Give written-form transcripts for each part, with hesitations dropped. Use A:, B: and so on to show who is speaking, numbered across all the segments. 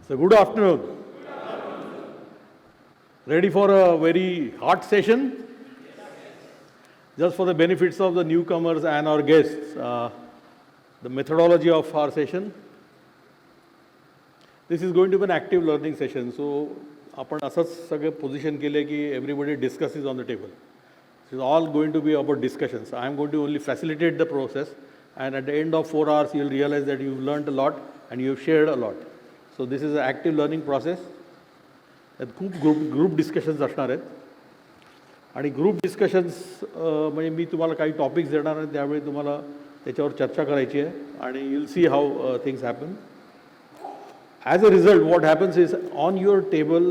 A: So good afternoon. Ready for a very hot session? Just for the benefits of the newcomers and our guests, the methodology of our session. This is going to be an active learning session. So आपण असंच सगळे position केले की everybody discusses on the table. It's all going to be about discussions. I am going to only facilitate the process, and at the end of 4 hours, you'll realize that you've learned a lot and you've shared a lot. So this is an active learning process. त्यात खूप group discussions असणार आहेत आणि group discussions म्हणजे मी तुम्हाला काही topics देणार आहे त्यावेळी तुम्हाला त्याच्यावर चर्चा करायची आहे आणि you'll see how things happen. As a result, what happens is on your table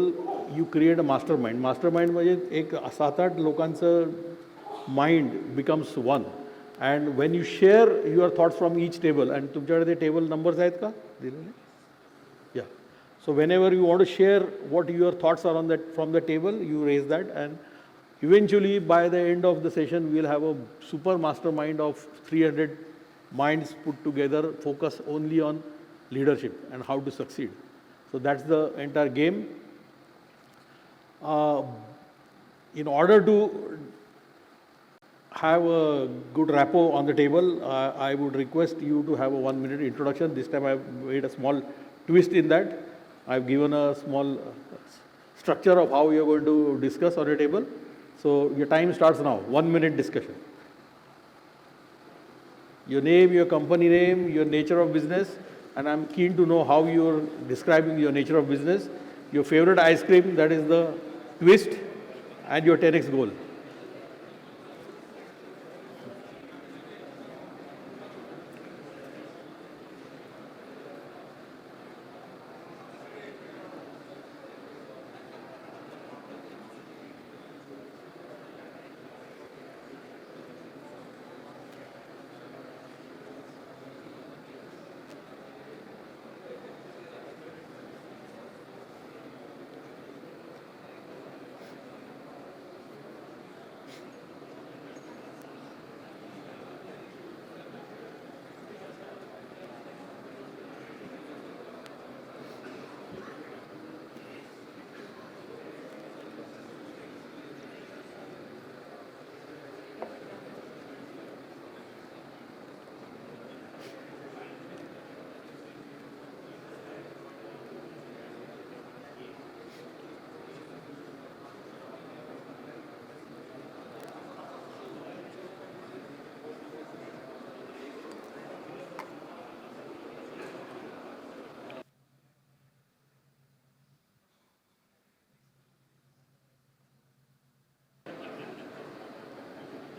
A: you create a mastermind. Mastermind म्हणजे एक 7-8 लोकांचं mind becomes one. And when you share your thoughts from each table, and तुमच्याकडे ते table numbers आहेत का दिलेले? Yeah. So whenever you want to share what your thoughts are on that from the table, you raise that, and eventually by the end of the session we'll have a super mastermind of 300 minds put together, focus only on leadership and how to succeed. So that's the entire game. In order to have a good rapport on the table, I would request you to have a 1-minute introduction. This time I've made a small twist in that. I've given a small structure of how you're going to discuss on your table. So your time starts now. 1-minute discussion. Your name, your company name, your nature of business, and I'm keen to know how you're describing your nature of business, your favorite ice cream, that is the twist, and your 10x goal.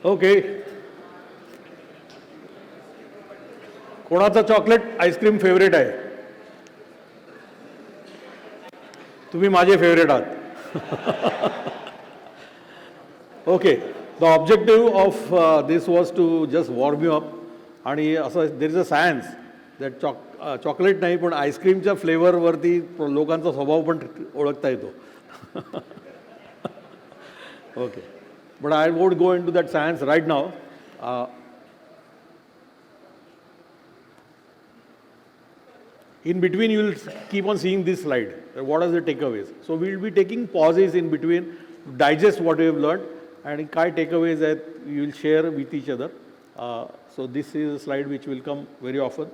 A: Okay. कोणाचा chocolate ice cream favourite आहे? तुम्ही माझे favourite आहात. Okay. The objective of this was to just warm you up. आणि असं there is a science that chocolate नाही पण आईस्क्रीमच्या फ्लेवरवरती लोकांचा स्वभाव पण ओळखता येतो. Okay. But I won't go into that science right now. In between, you will keep on seeing this slide. What are the takeaways? So we will be taking pauses in between to digest what we have learned, and काय takeaways that you will share with each other. So this is a slide which will come very often.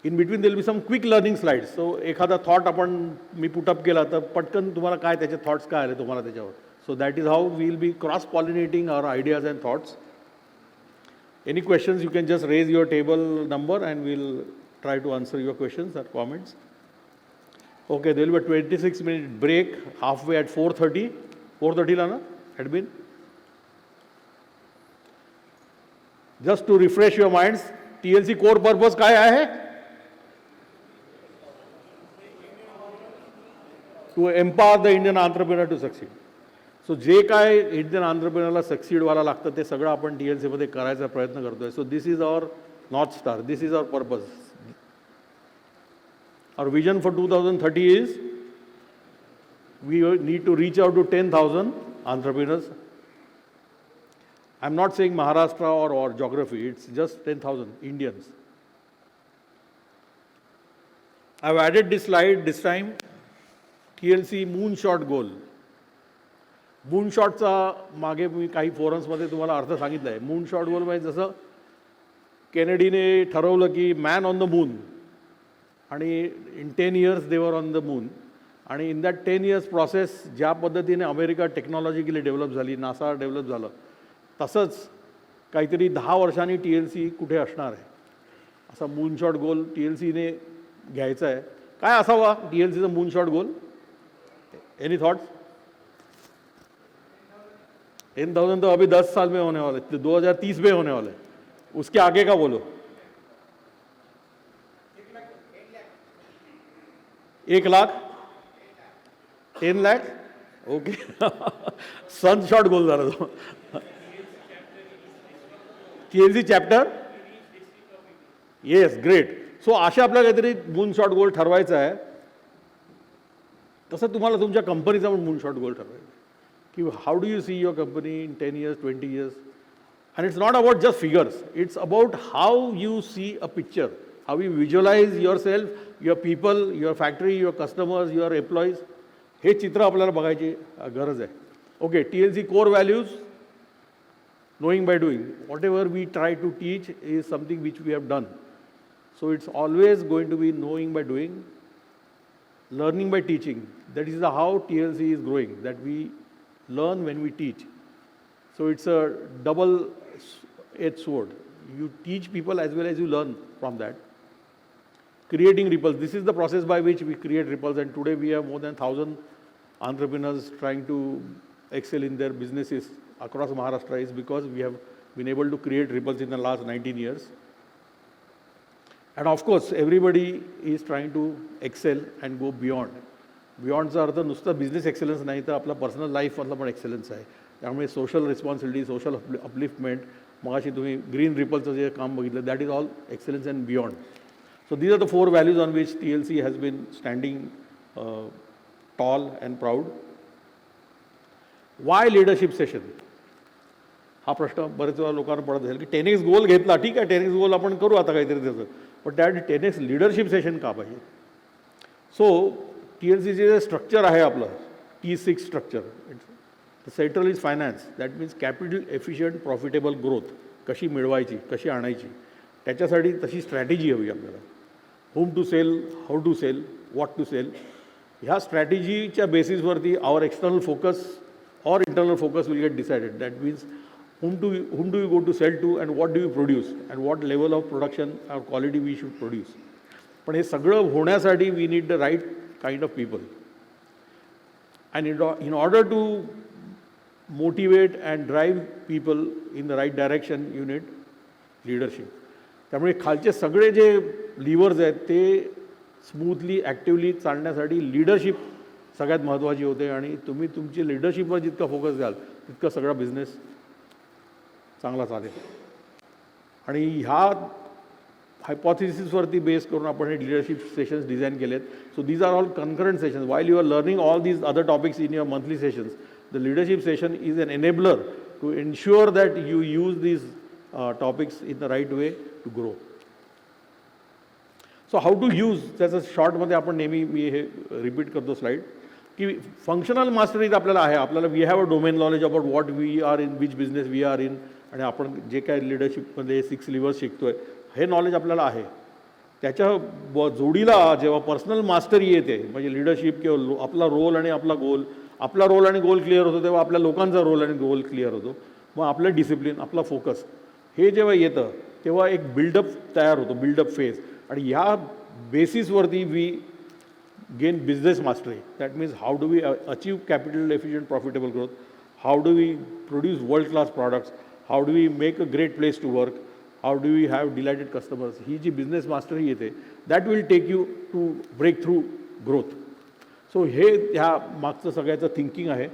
A: In between there will be some quick learning slides. So एखादा thought आपण मी put up केला तर पटकन तुम्हाला काय त्याचे thoughts काय आले तुम्हाला त्याच्यावर. So that is how we will be cross-pollinating our ideas and thoughts. Any questions, you can just raise your table number and we'll try to answer your questions or comments. Okay, there will be a 26-minute break halfway at 4:30. 4:30 Lana, admin. Just to refresh your minds, TLC core purpose काय आहे? To empower the Indian entrepreneur to succeed. सो जे काय Indian एंटरप्रेन्योरला succeed व्हायला लागतं ते सगळं आपण TLCमध्ये करायचा प्रयत्न करतोय. So this is our north star, this is our purpose. Our vision for 2030 is we need to reach out to 10,000 entrepreneurs. I'm not saying Maharashtra or geography, it's just 10,000 Indians. I've added this slide this time, TLC moonshot goal. मूनशॉटचा मागे मी काही फोरम्समध्ये तुम्हाला अर्थ सांगितला आहे. Moonshot गोल म्हणजे जसं केनेडीने ठरवलं की man on the moon, आणि इन 10 years they were on the moon, आणि इन दॅट 10 years प्रोसेस ज्या पद्धतीने अमेरिका टेक्नॉलॉजिकली डेव्हलप झाली, नासा डेव्हलप झालं, तसंच काहीतरी 10 वर्षांनी TLC कुठे असणार आहे असा मूनशॉट गोल TLCने घ्यायचा आहे. काय असावा TLCचा मूनशॉट गोल? Any thoughts? 10,000 तो अभी 10 साल में होने वाले, 2030 में होने वाले. उसके आगे का बोलो. 1 lakh, 10 lakh, okay. Sunshot goal झाला तो. TLC chapter, yes, great. So अशा आपल्याला काहीतरी मूनशॉट गोल ठरवायचा आहे. तसं तुम्हाला तुमच्या कंपनीचा पण मूनशॉट गोल ठरवायचा की हाऊ do you see your company in 10 years, 20 years. And it's not about just figures. It's about how you see a picture, how you visualize yourself, your people, your factory, your customers, your employees. हे चित्र आपल्याला बघायची गरज आहे. Okay, TLC core values, knowing by doing. Whatever we try to teach is something which we have done. So it's always going to be knowing by doing, learning by teaching. That is how TLC is growing, that we learn when we teach. So it's a double-edged sword. You teach people as well as you learn from that. Creating ripples. This is the process by which we create ripples, and today we have more than 1,000 entrepreneurs trying to excel in their businesses across Maharashtra. Is because we have been able to create ripples in the last 19 years. And of course, everybody is trying to excel and go beyond. Beyondचा अर्थ नुसतं business excellence नाही, तर आपला personal लाईफमधला पण excellence आहे. त्यामुळे social responsibility, social upliftment, मगाशी तुम्ही green रिपलचं जे काम बघितलं, that is all excellence and beyond. So these are the 4 values on which TLC has been standing tall and proud. Why leadership session? हा प्रश्न बरेच वेळा लोकांना पडत असेल की 10x गोल घेतला, ठीक आहे, 10x गोल आपण करू आता काहीतरी त्याचं, पण त्या 10x लीडरशिप सेशन का पाहिजे? सो TLCचे जे स्ट्रक्चर आहे आपलं, T6 structure, the central is finance. That means capital efficient profitable growth कशी मिळवायची, कशी आणायची, त्याच्यासाठी तशी स्ट्रॅटेजी हवी आपल्याला. Whom to sell, how to sell, what to sell. ह्या स्ट्रॅटेजीच्या बेसिसवरती आवर एक्सटर्नल फोकस और internal focus will get decided. That means whom do you go to sell to, and what do you produce, and what level of production or quality we should produce. पण हे सगळं होण्यासाठी we need the right kind of people. And in order to motivate and drive people in the right direction, you need leadership. त्यामुळे खालचे सगळे जे livers आहेत ते smoothly, actively चालण्यासाठी leadership सगळ्यात महत्त्वाची होते. आणि तुम्ही तुमची लीडरशिपवर जितका फोकस द्याल तितका सगळा बिझनेस चांगला चालेल. आणि ह्या हायपॉथिसिसवरती बेस करून आपण हे लीडरशिप सेशन्स डिझाईन केलेत. So these are all concurrent sessions. While you are learning all these other topics in your monthly sessions, the leadership session is an enabler to ensure that you use these topics in the right way to grow. So how to use, त्याचं शॉर्टमध्ये आपण नेहमी मी हे repeat करतो slide, की functional masteries आपल्याला आहे. आपल्याला we have a domain knowledge about what we are in, which business we are in, आणि आपण जे काय लिडरशिपमध्ये 6 लिव्हर्स शिकतो आहे हे नॉलेज आपल्याला आहे. त्याच्या जोडीला जेव्हा पर्सनल मास्टरी येते, म्हणजे लिडरशिप किंवा आपला रोल आणि आपला गोल, आपला रोल आणि गोल क्लिअर होतो, तेव्हा आपल्या लोकांचा रोल आणि गोल क्लिअर होतो. मग आपलं डिसिप्लिन, आपला फोकस हे जेव्हा येतं तेव्हा एक बिल्डअप तयार होतो, बिल्डअप फेज. आणि ह्या बेसिसवरती we gain business mastery. That means how do we achieve capital efficient profitable growth, how do we produce world class products, how do we make a great place to work, how do we have delighted customers. ही जी business mastery येते, that will take you to breakthrough growth. So हे ह्या मागचं सगळ्याचं thinking आहे,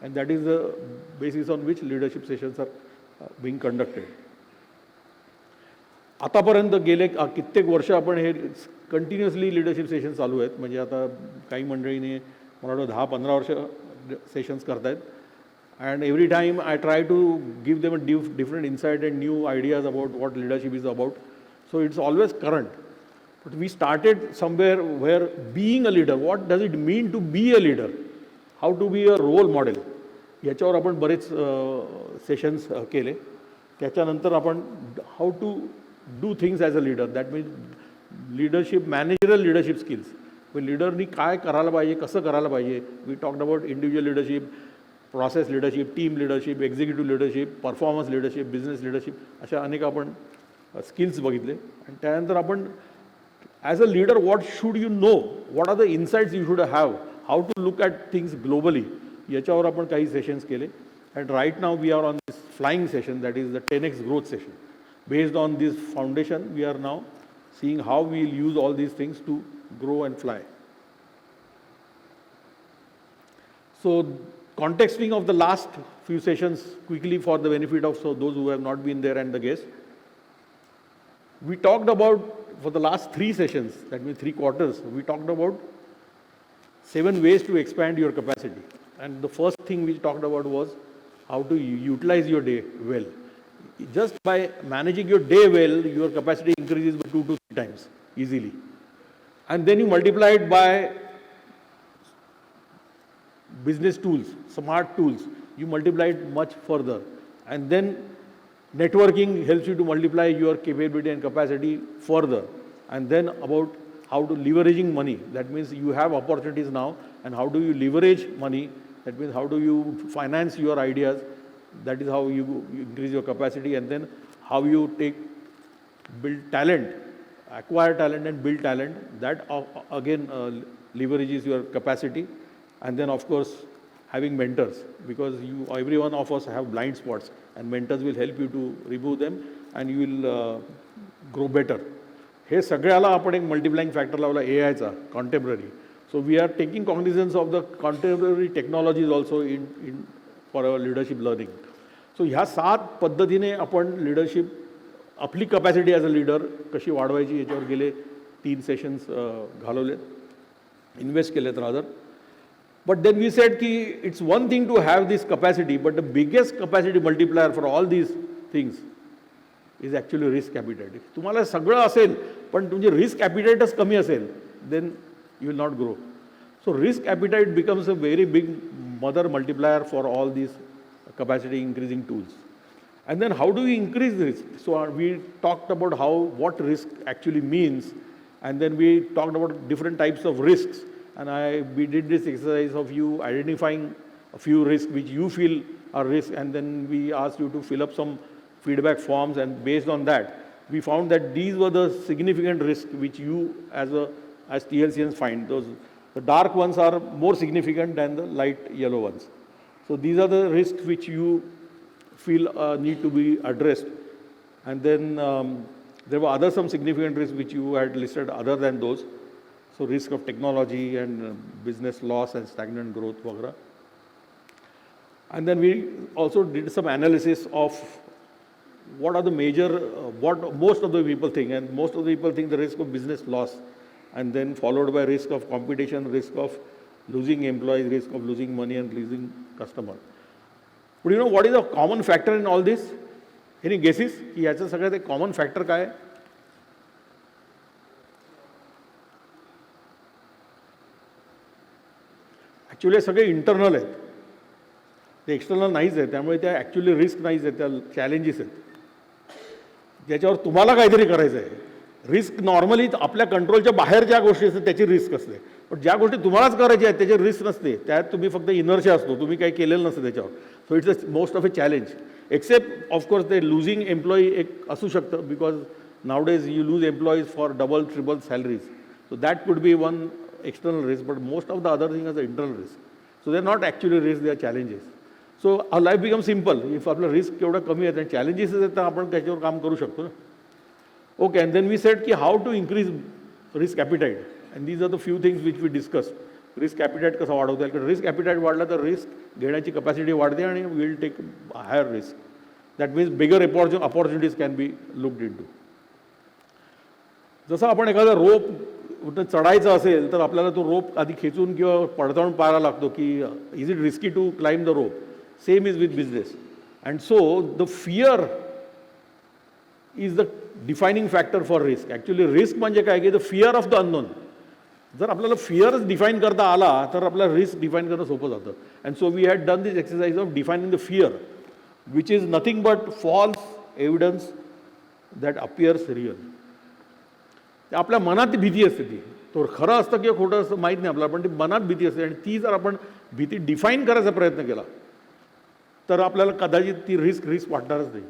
A: and that is the basis on which leadership sessions are being conducted. आतापर्यंत गेले कित्येक वर्ष आपण हे कंटिन्युअसली लिडरशिप सेशन चालू आहेत. म्हणजे आता काही मंडळीने मला वाटतं 10-15 वर्ष सेशन्स करत आहेत. And every time I try to give them a different insight and new ideas about what leadership is about. So it's always current. But we started somewhere where being a leader, what does it mean to be a leader? How to be a role model? याच्यावर आपण बरेच sessions केले. त्याच्यानंतर आपण how to do things as a leader, that means leadership, managerial leadership skills. लीडरनी काय करायला पाहिजे, कसं करायला पाहिजे. We talked about individual leadership, process leadership, team leadership, executive leadership, performance leadership, business leadership, अशा अनेक आपण स्किल्स बघितले. आणि त्यानंतर आपण as a leader what should you know, what are the insights you should have, how to look at things globally, याच्यावर आपण काही सेशन्स केले. And right now we are on this flying session, that is the 10x growth session. Based on this foundation we are now seeing how we will use all these things to grow and fly. So contexting of the last few sessions quickly for the benefit of those who have not been there and the guests. We talked about, for the last 3 sessions, that means 3 quarters, we talked about 7 ways to expand your capacity. And the first thing we talked about was how to utilize your day well. Just by managing your day well, your capacity increases by 2 to 3 times easily. And then you multiply it by business tools, smart tools, you multiply it much further. And then networking helps you to multiply your capability and capacity further. And then about how to leveraging money. That means you have opportunities now, and how do you leverage money? That means how do you finance your ideas? That is how you increase your capacity. And then how you build talent, acquire talent and build talent. That again leverages your capacity. And then of course having mentors, because every one of us have blind spots, and mentors will help you to remove them, and you will grow better. हे सगळ्याला आपण एक multiplying factor लावला AIचा, contemporary. So we are taking cognizance of the contemporary technologies also in for our leadership learning. So ह्या 7 पद्धतीने आपण leadership, आपली कॅपॅसिटी ॲज अ लीडर कशी वाढवायची याच्यावर गेले 3 सेशन्स घालवलेत, इन्व्हेस्ट केलेत rather. But then we said ki it's one thing to have this capacity, but the biggest capacity multiplier for all these things is actually risk appetite. If तुम्हाला सगळं असेल पण तुमची risk appetiteच कमी असेल, then you will not grow. So risk appetite becomes a very big mother multiplier for all these capacity increasing tools. And then how do we increase risk? So we talked about what risk actually means, and then we talked about different types of risks. And we did this exercise of you identifying a few risks which you feel are risks, and then we asked you to fill up some feedback forms, and based on that, we found that these were the significant risks which you as TLCNs find. The dark ones are more significant than the light yellow ones. So these are the risks which you feel need to be addressed. And then there were some significant risks which you had listed other than those. So risk of technology and business loss and stagnant growth, वगैरह. And then we also did some analysis of what are the major, what most of the people think, and most of the people think the risk of business loss, and then followed by risk of competition, risk of losing employees, risk of losing money and losing customer. But you know what is a common factor in all this? Any guesses? की याचं सगळ्यात एक common factor काय आहे? Actually सगळे internal आहेत, ते external नाहीच आहे. त्यामुळे त्या ॲक्च्युली रिस्क नाहीच आहेत, त्या चॅलेंजेस आहेत ज्याच्यावर तुम्हाला काहीतरी करायचं आहे. रिस्क नॉर्मली आपल्या कंट्रोलच्या बाहेर ज्या गोष्टी असतात त्याची रिस्क असते, पण ज्या गोष्टी तुम्हालाच करायच्या आहेत त्याची रिस्क नसते. त्यात तुम्ही फक्त इनर्शिया असतो, तुम्ही काही केलेलं नसतं त्याच्यावर. So it's a most of a challenge. Except of course ते लुझिंग एम्प्लॉई एक असू शकतं, because nowadays you lose employees for double triple salaries. So that could be one external risk, but most of the other things are internal risk. So they are not actually risks, they are challenges. So our life becomes simple if आपला risk केवढा कमी आहे आणि challenges आहेत तर आपण त्याच्यावर काम करू शकतो ना. Okay, and then we said की how to increase risk appetite, and these are the few things which we discussed. Risk appetite कसा वाढवता येईल, कारण risk appetite वाढला तर risk घेण्याची capacity वाढते आणि we will take higher risk. That means bigger opportunities can be looked into. जसं आपण एखादा रोप कुठं चढायचं असेल तर आपल्याला तो रोप आधी खेचून किंवा पडताळून पाहायला लागतो की is it risky to climb the rope. Same is with business. And so the fear is the defining factor for risk. Actually risk म्हणजे काय की the fear of the unknown. जर आपल्याला फिअरच डिफाईन करता आला तर आपल्याला रिस्क डिफाईन करणं सोपं जातं. And so we had done this exercise of defining the fear which is nothing but false evidence that appears real. आपल्या मनात ती भीती असते, ती तो खरं असतं किंवा खोटं असतं माहीत नाही आपल्याला, पण ती मनात भीती असते. आणि ती जर आपण भीती डिफाईन करायचा प्रयत्न केला तर आपल्याला कदाचित ती रिस्क वाटणारच नाही.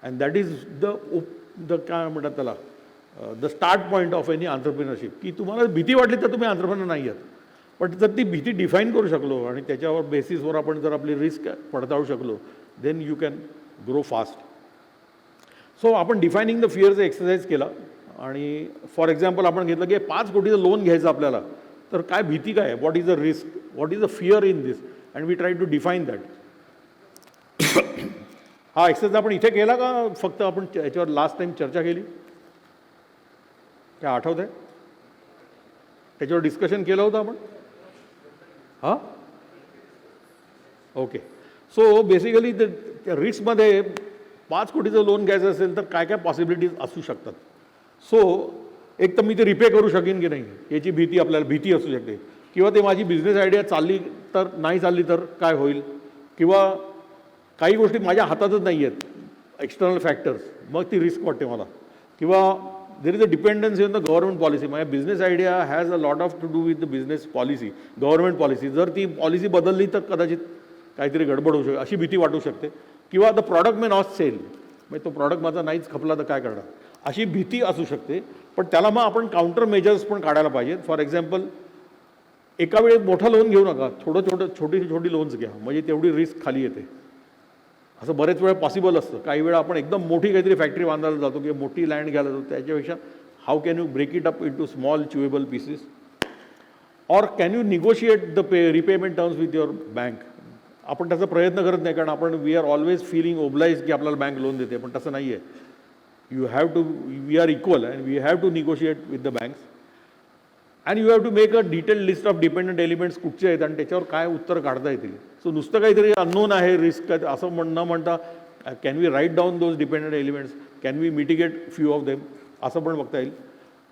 A: अँड दॅट इज द काय म्हणतात त्याला the start point of any entrepreneurship. की तुम्हाला भीती वाटली तर तुम्ही एंटरप्रिनर नाही आहात, पण जर ती भीती डिफाईन करू शकलो आणि त्याच्यावर बेसिसवर आपण जर आपली रिस्क पडताळू शकलो then you can grow fast. So आपण डिफायनिंग द फिअरचं एक्सरसाइज केला. आणि फॉर एक्झाम्पल आपण घेतलं की 5 कोटीचं लोन घ्यायचं आपल्याला, तर काय भीती काय आहे, what is the risk, what is the fear in this, and we try to define that. हा एक्सरसाइज आपण इथे केला का फक्त आपण याच्यावर लास्ट टाइम चर्चा केली, काय आठवत आहे? त्याच्यावर डिस्कशन केलं होतं आपण? हां, ओके. सो बेसिकली त्या रिस्कमध्ये 5 कोटीचं लोन घ्यायचं असेल तर काय काय पॉसिबिलिटीज असू शकतात. सो एक तर मी ते रिपे करू शकेन की नाही याची भीती, आपल्याला भीती असू शकते. किंवा ते माझी बिझनेस आयडिया चालली तर नाही चालली तर काय होईल, किंवा काही गोष्टी माझ्या हातातच नाही आहेत, एक्सटर्नल फॅक्टर्स, मग ती रिस्क वाटते मला. किंवा there is a dependency on the government policy. माझ्या business idea has a lot of to do with the business policy, government policy. जर ती पॉलिसी बदलली तर कदाचित काहीतरी गडबड होऊ शकते, अशी भीती वाटू शकते. किंवा the product may not sell, म्हणजे तो प्रॉडक्ट माझा नाहीच खपला तर काय करणार, अशी भीती असू शकते. पण त्याला मग आपण काउंटर मेजर्स पण काढायला पाहिजेत. फॉर एक्झाम्पल, एका वेळेस मोठा लोन घेऊ नका, छोटी छोटी लोन्स घ्या, म्हणजे तेवढी रिस्क खाली येते. असं बरेच वेळा पॉसिबल असतं. काही वेळा आपण एकदम मोठी काहीतरी फॅक्टरी बांधायला जातो किंवा मोठी लँड घ्यायला जातो, त्याच्यापेक्षा how can you break it up into small chewable pieces, or can you negotiate the repayment terms with your bank. आपण त्याचा प्रयत्न करत नाही, कारण आपण we are always feeling oblige की आपल्याला बँक लोन देते, पण तसं नाही आहे. You have to, we are equal and we have to negotiate with the banks. And you have to make a detailed list of dependent elements कुठचे आहेत आणि त्याच्यावर काय उत्तर काढता येतील. सो नुसतं काहीतरी अननोन आहे रिस्क असं न म्हणता can we write down those dependent elements, can we mitigate few of them, असं पण बघता येईल.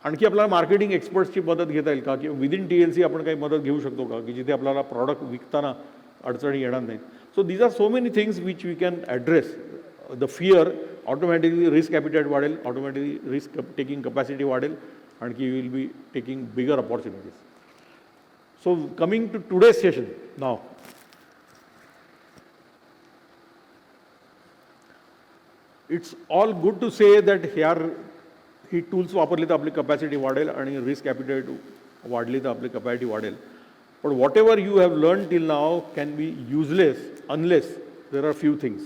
A: आणखी आपल्याला मार्केटिंग एक्सपर्ट्सची मदत घेता येईल का, की विदिन TLC आपण काही मदत घेऊ शकतो का, की जिथे आपल्याला प्रॉडक्ट विकताना अडचणी येणार नाहीत. So these are so many things which we can address the fear. Automatically risk appetite वाढेल, ऑटोमॅटिकली रिस्क टेकिंग कपॅसिटी वाढेल, आणखी you will be taking bigger opportunities. So coming to today's session now, it's all good to say that ही tools वापरली तर आपली capacity वाढेल आणि risk ॲपिटाईट वाढली तर आपली कपॅसिटी वाढेल. पण whatever you have learn till now can be useless unless there are few things.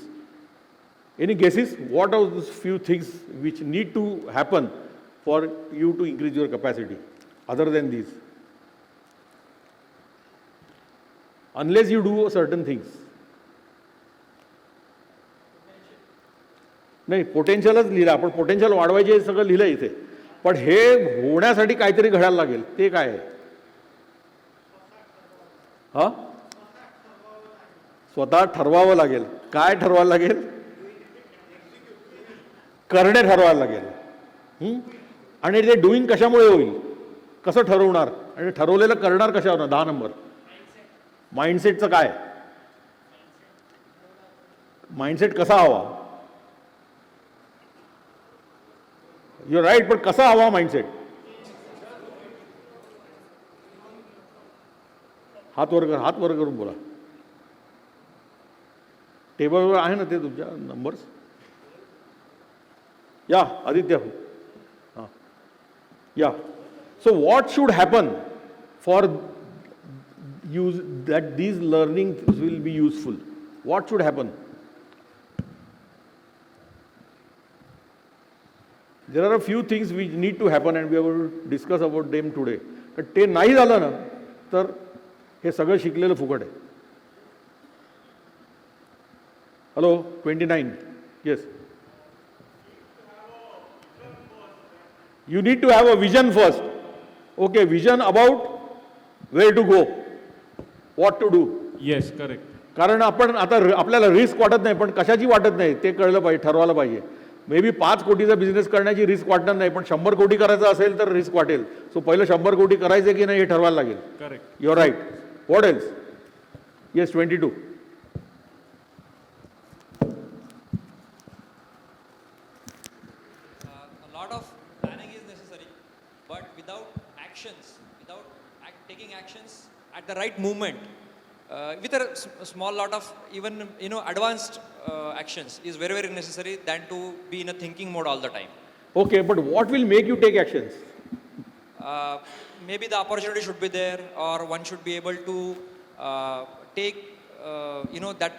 A: Any guesses? What are those few things which need to happen for you to increase your capacity other than these? Unless you do certain things. नाही, पोटेन्शियलच लिहिलं आपण, potential वाढवायचे सगळं लिहिलं इथे, पण हे होण्यासाठी काहीतरी घडायला लागेल. ते काय आहे? हा, स्वतः ठरवावं लागेल. काय ठरवायला लागेल? करणे ठरवायला लागेल. आणि ते डुईंग कशामुळे होईल, कसं ठरवणार, आणि ठरवलेलं करणार कशावर? 10 नंबर माइंडसेटचं काय, माइंडसेट कसा हवा? यू राईट, पण कसा हवा माइंडसेट? हात वर करून बोला. टेबलवर आहे ना ते तुमच्या नंबर्स? या आदित्य, हां yeah. So what should happen for use that these learning will be useful? What should happen? There are a few things which need to happen and we are going to discuss about them today. पण ते नाही झालं ना तर हे सगळं शिकलेलं फुकट आहे. Hello 29, yes. You need to have a vision first. Okay, vision about where to go, what to do.
B: Yes, correct.
A: कारण आपण आता आपल्याला रिस्क वाटत नाही, पण कशाची वाटत नाही ते कळलं पाहिजे, ठरवायला पाहिजे. मे बी 5 कोटीचा बिझनेस करण्याची रिस्क वाटणार नाही, पण 100 कोटी करायचा असेल तर रिस्क वाटेल. सो पहिलं 100 कोटी करायचे की नाही हे ठरवायला लागेल. Correct, your right. What else? Yes, 22.
B: A lot of planning is necessary, but without actions, without taking actions at the right moment, with a small lot of even advanced actions is very very necessary than to be in a thinking mode all the time.
A: Okay, but what will make you take actions?
B: Maybe the opportunity should be there, or one should be able to take that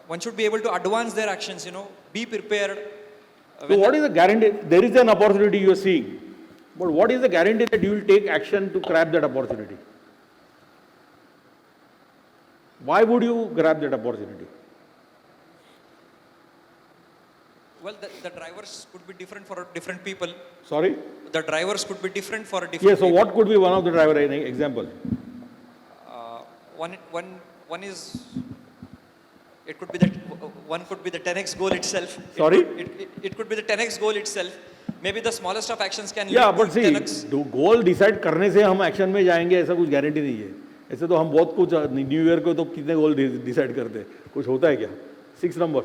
B: one should be able to advance their actions, be prepared.
A: So what is the guarantee? There is an opportunity you are seeing, but what is the guarantee that you will take action to grab that opportunity? Why would you grab that opportunity?
B: Well, the drivers could be different for different people.
A: Sorry?
B: The drivers could be different for different
A: Yes, so
B: people.
A: what could be one of the driver, any example?
B: One is, it could be that one could be the 10x goal itself.
A: Sorry?
B: It could be the 10x goal itself. Maybe the smallest of actions can
A: Yeah,
B: lead
A: but
B: to
A: see,
B: 10x.
A: Goal decide करने से हम action में जाएंगे ऐसा कुछ guarantee नहीं है. ऐसे तो हम बहुत कुछ न्यू ईयर को तो कितने गोल डिसाइड करते हैं, कुछ होता है क्या? 6 number.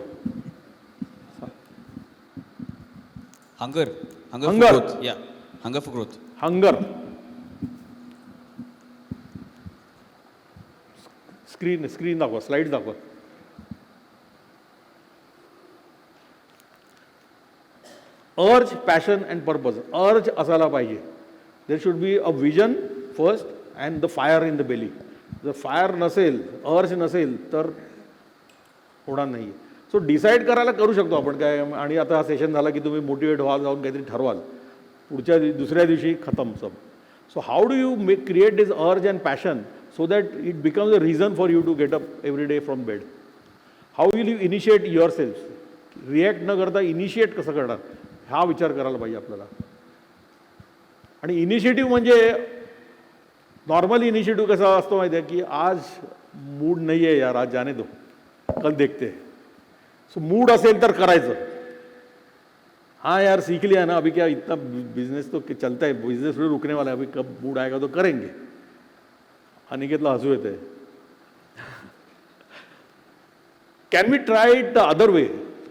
C: Hunger
A: Hunger.
C: for growth. Yeah, hunger for growth.
A: Hunger. Screen दाखवा, स्लाइड दाखवा. अर्ज, पॅशन अँड पर्पज. अर्ज असायला पाहिजे. देर should be a vision first and the fire in the belly. जर फायर नसेल, अर्ज नसेल तर होणार नाही. सो डिसाईड करायला करू शकतो आपण काय. आणि आता हा सेशन झाला की तुम्ही मोटिवेट व्हाल, जाऊन काहीतरी ठरवाल, पुढच्या दुसऱ्या दिवशी खतम सब. So how do you create this urge and passion so that it becomes a reason for you to get up every day from bed? How will you initiate yourselves? React न करता इनिशिएट कसं करणार हा विचार करायला पाहिजे आपल्याला. आणि इनिशिएटिव्ह म्हणजे नॉर्मल इनिशिएटिव्ह कसा असतो माहिती आहे की आज मूड नाही आहे यार, आज जाने दो, कल देखते हैं. सो मूड असेल तर करायचं. हाँ यार सीख लिया ना, अभी क्या इतना बिजनेस तो चलता है, बिजनेस थोड़ी रुकने वाला है, अभी कब मूड आएगा तो करेंगे. अनिकेतला हसू येते. Can we try it the other way?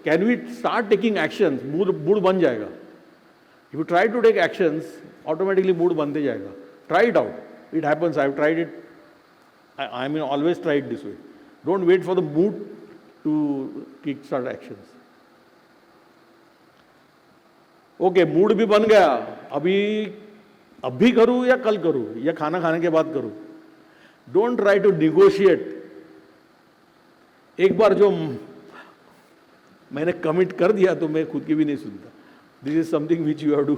A: Can we start taking actions? Mood बन जाएगा. If you try to take actions automatically mood बनते जाएगा. Try it out, it happens. I have tried it. I mean always try it this way. Don't wait for the mood to kick start actions. Okay, mood भी बन गया, अभी करूँ या कल करूँ या खाना खाने के बाद करूँ. Don't try to negotiate. एक बार जो मैंने कमिट कर दिया तो मैं खुद की भी नहीं सुनता. This is something which you have to.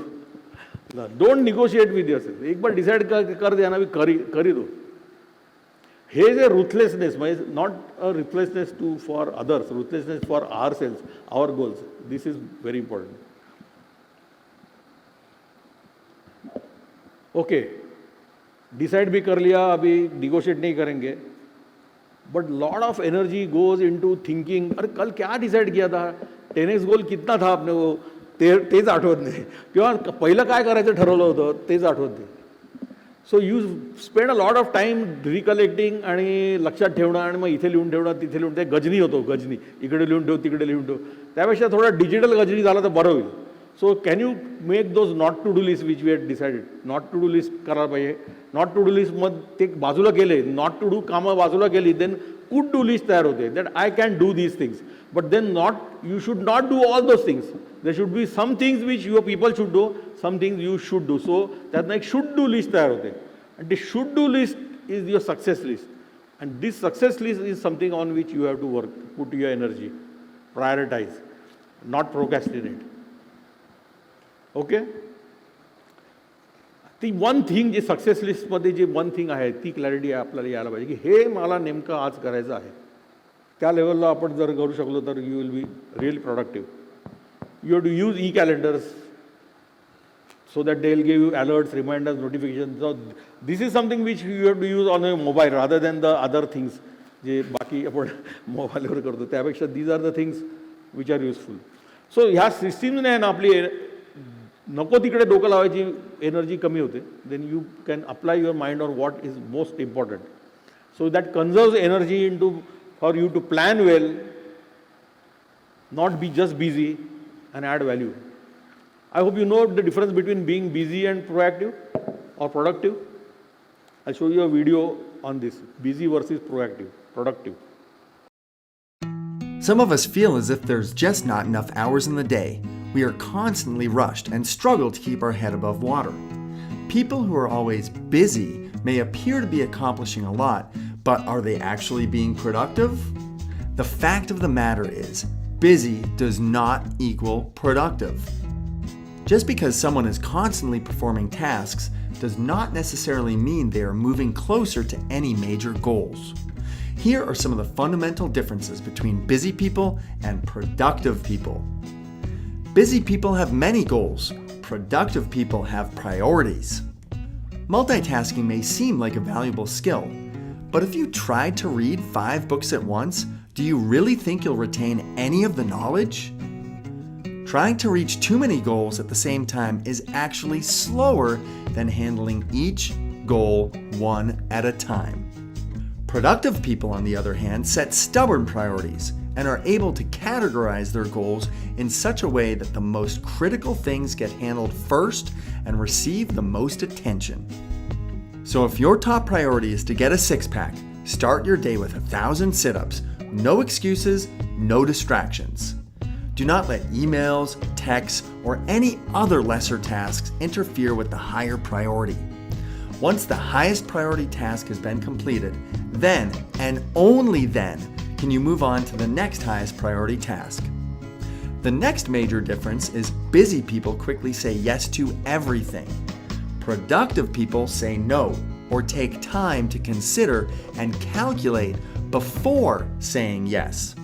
A: Don't negotiate with yourself. एक बार डिसाइड कर दिया ना, भी करी दो. He is a ruthlessness. Not a ruthlessness to for others, ruthlessness for ourselves, our goals. This is very important. Okay, decide भी कर लिया, अभी निगोशिएट नहीं करेंगे. But lot of energy goes into thinking. अरे कल क्या डिसाइड किया था, 10x गोल कितना था आपने, वो तेच आठवत नाही, किंवा पहिलं काय करायचं ठरवलं होतं तेच आठवत नाही. So you spend a lot of time recollecting आणि लक्षात ठेवणं, आणि मग इथे लिहून ठेवणं, तिथे लिहून. ते गजनी होतो, गजनी, इकडे लिहून ठेव, तिकडे लिहून ठेव. त्यापेक्षा थोडा डिजिटल गजनी झाला तर बरं होईल. So can you make those not to do list which we had decided? Not to do list करायला पाहिजे. नॉट टू डू लिस्ट मग ते बाजूला केले, नॉट टू डू कामं बाजूला केली, देन कुड डू लिस्ट तयार होते. That I can do these things. But then you should not do all those things. There should be some things which your people should do, some things you should do. So त्यातनं एक should do list तयार होते. And the should do list is your success list. And this success list is something on which you have to work, put your energy, prioritise, not procrastinate. Okay, ती one thing जी success लिस्टमध्ये जी one thing आहे ती clarity आपल्याला यायला पाहिजे की हे मला नेमकं आज करायचं आहे. त्या लेवलला आपण जर करू शकलो तर you will be really productive. You have to use e calendars so that they will give you alerts, reminders, notifications. So this is something which you have to use on a mobile rather than the other things जे बाकी आपण मोबाईलवर करतो त्यापेक्षा. these are the things which are useful. सो ह्या सिस्टीमने आहे ना आपली नको तिकडे डोकं लावायची एनर्जी कमी होते. Then you can apply your mind on what is most important. So that conserves energy in to for you to plan well, not be just busy and add value. I hope you know the difference between being busy and proactive or productive. I'll show you a video on this, busy versus productive.
D: Some of us feel as if there's just not enough hours in the day. We are constantly rushed and struggle to keep our head above water. People who are always busy may appear to be accomplishing a lot, but are they actually being productive? The fact of the matter is, busy does not equal productive. Just because someone is constantly performing tasks does not necessarily mean they are moving closer to any major goals. Here are some of the fundamental differences between busy people and productive people. Busy people have many goals. Productive people have priorities. Multitasking may seem like a valuable skill, but if you tried to read 5 books at once, do you really think you'll retain any of the knowledge? Trying to reach too many goals at the same time is actually slower than handling each goal one at a time. Productive people, on the other hand, set stubborn priorities and are able to categorize their goals in such a way that the most critical things get handled first and receive the most attention. So if your top priority is to get a six-pack, start your day with 1,000 sit-ups. No excuses, no distractions. Do not let emails, texts, or any other lesser tasks interfere with the higher priority. Once the highest priority task has been completed, then and only then can you move on to the next highest priority task. The next major difference is busy people quickly say yes to everything. Productive people say no or take time to consider and calculate before saying yes.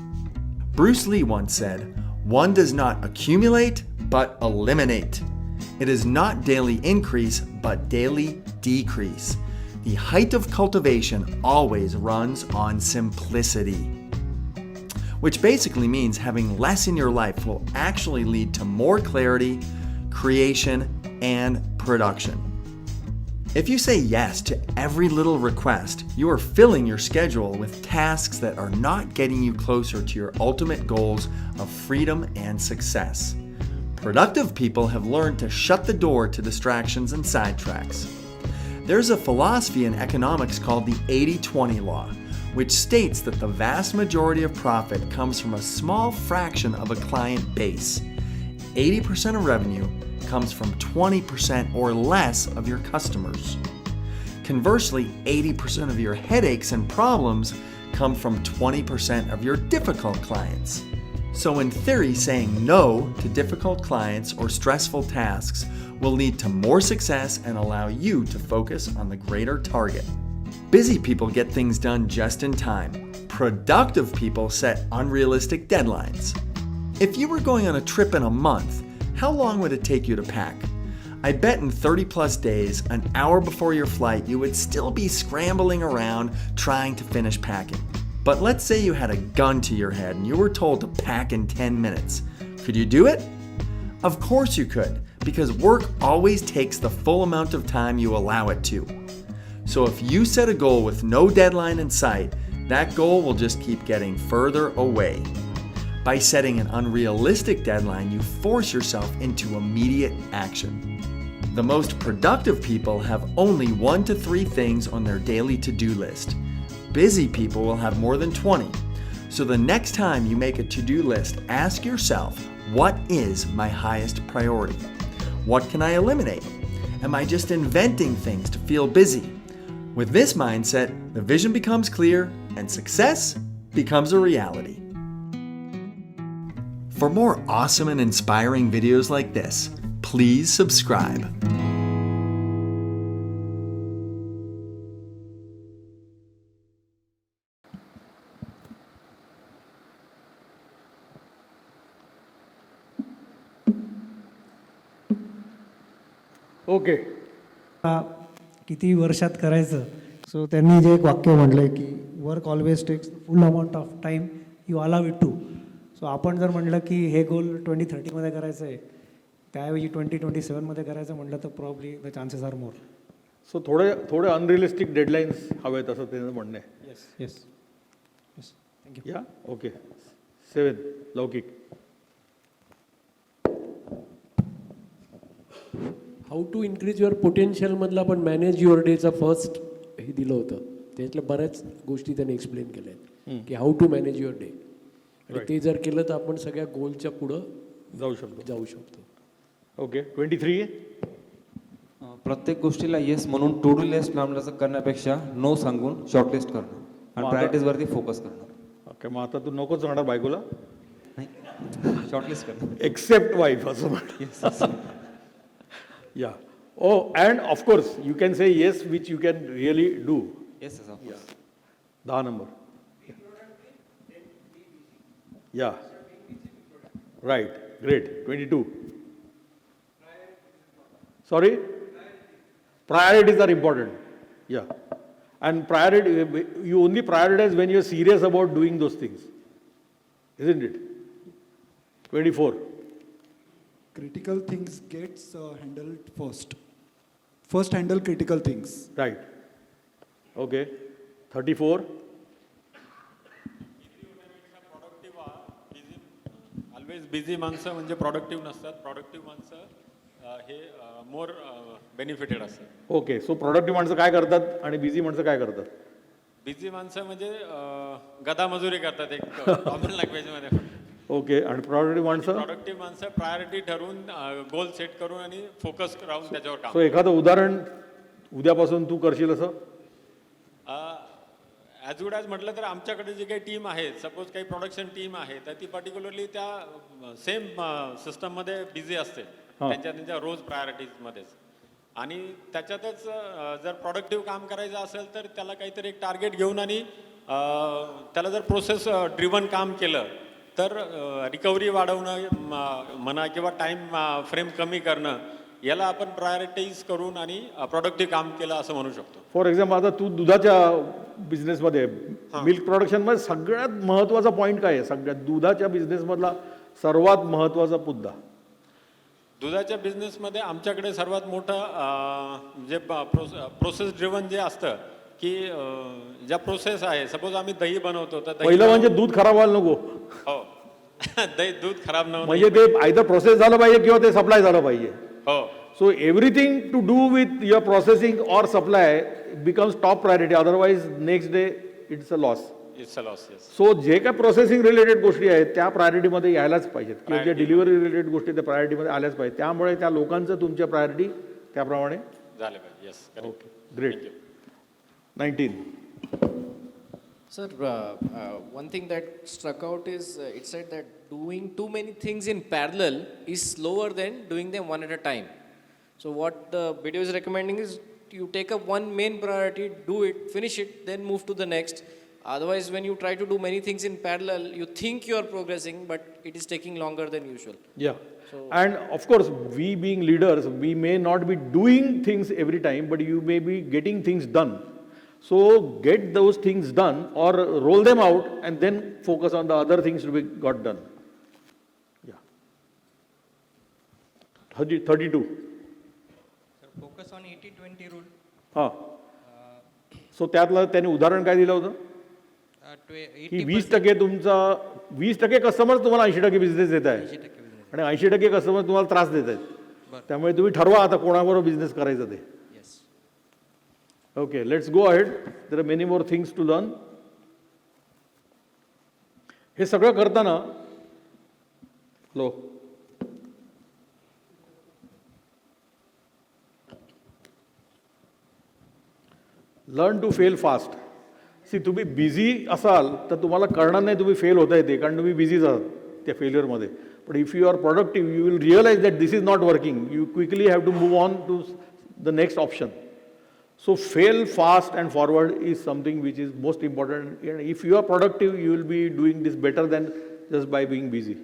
D: Bruce Lee once said, "One does not accumulate, but eliminate. It is not daily increase, but daily decrease. The height of cultivation always runs on simplicity." Which basically means having less in your life will actually lead to more clarity, creation, and production. If you say yes to every little request, you are filling your schedule with tasks that are not getting you closer to your ultimate goals of freedom and success. Productive people have learned to shut the door to distractions and sidetracks. There's a philosophy in economics called the 80-20 law, which states that the vast majority of profit comes from a small fraction of a client base. 80% of revenue comes from 20% or less of your customers. Conversely, 80% of your headaches and problems come from 20% of your difficult clients. So in theory, saying no to difficult clients or stressful tasks will lead to more success and allow you to focus on the greater target. Busy people get things done just in time. Productive people set unrealistic deadlines. If you were going on a trip in a month, how long would it take you to pack? I bet in 30 plus days, an hour before your flight, you would still be scrambling around trying to finish packing. But let's say you had a gun to your head and you were told to pack in 10 minutes. Could you do it? Of course you could, because work always takes the full amount of time you allow it to. So if you set a goal with no deadline in sight, that goal will just keep getting further away. By setting an unrealistic deadline, you force yourself into immediate action. The most productive people have only 1 to 3 things on their daily to-do list. Busy people will have more than 20. So the next time you make a to-do list, ask yourself, what is my highest priority? What can I eliminate? Am I just inventing things to feel busy? With this mindset, the vision becomes clear and success becomes a reality. For more awesome and inspiring videos like this, please subscribe.
A: Okay.
E: किती वर्षात करायचं. सो त्यांनी जे एक वाक्य म्हटलं आहे की work always takes full amount of time you allow it to. So आपण जर म्हटलं की हे गोल 2030मध्ये करायचं आहे, त्याऐवजी 2027मध्ये करायचं म्हटलं तर probably the chances are more.
A: So थोडे अनरिअलिस्टिक डेडलाईन्स हवेत असं त्याचं म्हणणं आहे.
E: Yes yes yes thank you.
A: या ओके. 7 लौकिक.
F: हाऊ टू इन्क्रीज युअर पोटेन्शियलमधलं आपण मॅनेज युअर डेचं फर्स्ट हे दिलं होतं. त्यातल्या बऱ्याच गोष्टी त्यांनी एक्सप्लेन केल्या आहेत की how to manage your day. आणि ते जर केलं तर आपण सगळ्या गोलच्या पुढं
A: जाऊ शकतो.
F: ओके.
A: 23.
G: प्रत्येक गोष्टीला येस म्हणून टू डू लिस्ट लांबल्याचं करण्यापेक्षा नो सांगून शॉर्टलिस्ट करणं आणि
A: आता-
G: प्रायोरिटीजवरती फोकस करणं.
A: ओके, मग आता तू नकोच राहणार बायकोला,
G: शॉर्टलिस्ट करणं.
A: एक्सेप्ट वाईफ असं म्हण. Yeah oh and of course you can say yes which you can really do.
G: Yes of course.
A: 10 number. Yeah right great. 22. Sorry? Priorities are important. Yeah. And priority, you only prioritize when you're serious about doing those things. Isn't it? 24.
H: Critical things gets handled first. First handle critical things.
A: Right. Okay. 34.
I: Always busy माणसं म्हणजे productive नसतात. Productive माणसं हे मोर benefited असतात.
A: Okay. सो productive माणसं काय करतात आणि busy माणसं काय करतात?
I: बिझी माणसं म्हणजे गदा मजुरी करतात एक कॉमन लँग्वेजमध्ये.
A: ओके. आणि प्रोडक्टिव्ह माणसं?
I: प्रोडक्टिव्ह माणसं प्रायोरिटी ठरवून गोल सेट करून आणि फोकस राहून त्याच्यावर काम.
A: सो एखादं उदाहरण उद्यापासून तू करशील असं?
I: ॲज गुड ॲज म्हटलं तर आमच्याकडे जी काही टीम आहे, सपोज काही प्रोडक्शन टीम आहे, तर ती पर्टिक्युलरली त्या सेम सिस्टममध्ये बिझी असते त्यांच्या रोज प्रायोरिटीजमध्येच. आणि त्याच्यातच जर प्रोडक्टिव्ह काम करायचं असेल तर त्याला काहीतरी एक टार्गेट घेऊन आणि त्याला जर प्रोसेस ड्रिव्हन काम केलं तर रिकव्हरी वाढवणं म्हणा किंवा टाईम फ्रेम कमी करणं, याला आपण प्रायोरिटाईज करून आणि प्रोडक्टिव्ह काम केलं असं म्हणू शकतो.
A: फॉर एक्झाम्पल आता तू दुधाच्या बिझनेसमध्ये, मिल्क प्रोडक्शनमध्ये सगळ्यात महत्त्वाचा पॉईंट काय आहे? सगळ्यात दुधाच्या बिझनेसमधला सर्वात महत्त्वाचा मुद्दा?
I: दुधाच्या बिझनेसमध्ये आमच्याकडे सर्वात मोठं जे प्रोसेस ड्रिव्हन जे असतं की ज्या प्रोसेस आहे, सपोज आम्ही दही बनवतो तर
A: पहिलं म्हणजे दूध खराब व्हायला नको.
I: हो दूध खराब न
A: म्हणजे ते आयदर प्रोसेस झालं पाहिजे किंवा ते सप्लाय झालं पाहिजे.
I: हो.
A: So everything to do with your processing or supply becomes top priority, otherwise next day it's a loss.
I: It's a loss. Yes.
A: So जे काय प्रोसेसिंग रिलेटेड गोष्टी आहेत त्या प्रायोरिटीमध्ये यायलाच पाहिजेत, किंवा जे डिलिव्हरी रिलेटेड गोष्टी त्या प्रायोरिटीमध्ये आल्याच पाहिजेत. त्यामुळे त्या लोकांचं तुमच्या प्रायोरिटी त्याप्रमाणे
I: झाले पाहिजे. Yes.
A: Okay great. 19.
J: Sir, one thing that struck out is it said that doing too many things in parallel is slower than doing them one at a time. So what the video is recommending is you take up one main priority, do it, finish it, then move to the next. Otherwise, when you try to do many things in parallel, you think you are progressing, but it is taking longer than usual.
A: Yeah. And of course, we being leaders, we may not be doing things every time, but you may be getting things done. So get those things done or roll them out and then focus on the other things to be got done. Yeah. 32.
B: Focus on 80-20 rule.
A: हां. सो त्यातलं त्याने उदाहरण काय दिलं होतं की 20% तुमचा 20% customer तुम्हाला 80% बिझनेस देत आहे आणि 80% कस्टमर तुम्हाला त्रास देत आहेत. त्यामुळे तुम्ही ठरवा आता कोणाबरोबर बिझनेस करायचं ते. Okay, let's go ahead. There are many more things to learn. हे सगळं करताना लर्न टू फेल फास्ट. सी तुम्ही बिझी असाल तर तुम्हाला कळणार नाही तुम्ही फेल होता येते, कारण तुम्ही बिझीच आहात त्या फेल्युअरमध्ये. But if you are productive you will realise that this is not working. You quickly have to move on to the next option. So fail fast and forward is something which is most important. And if you are productive, you will be doing this better than just by being busy.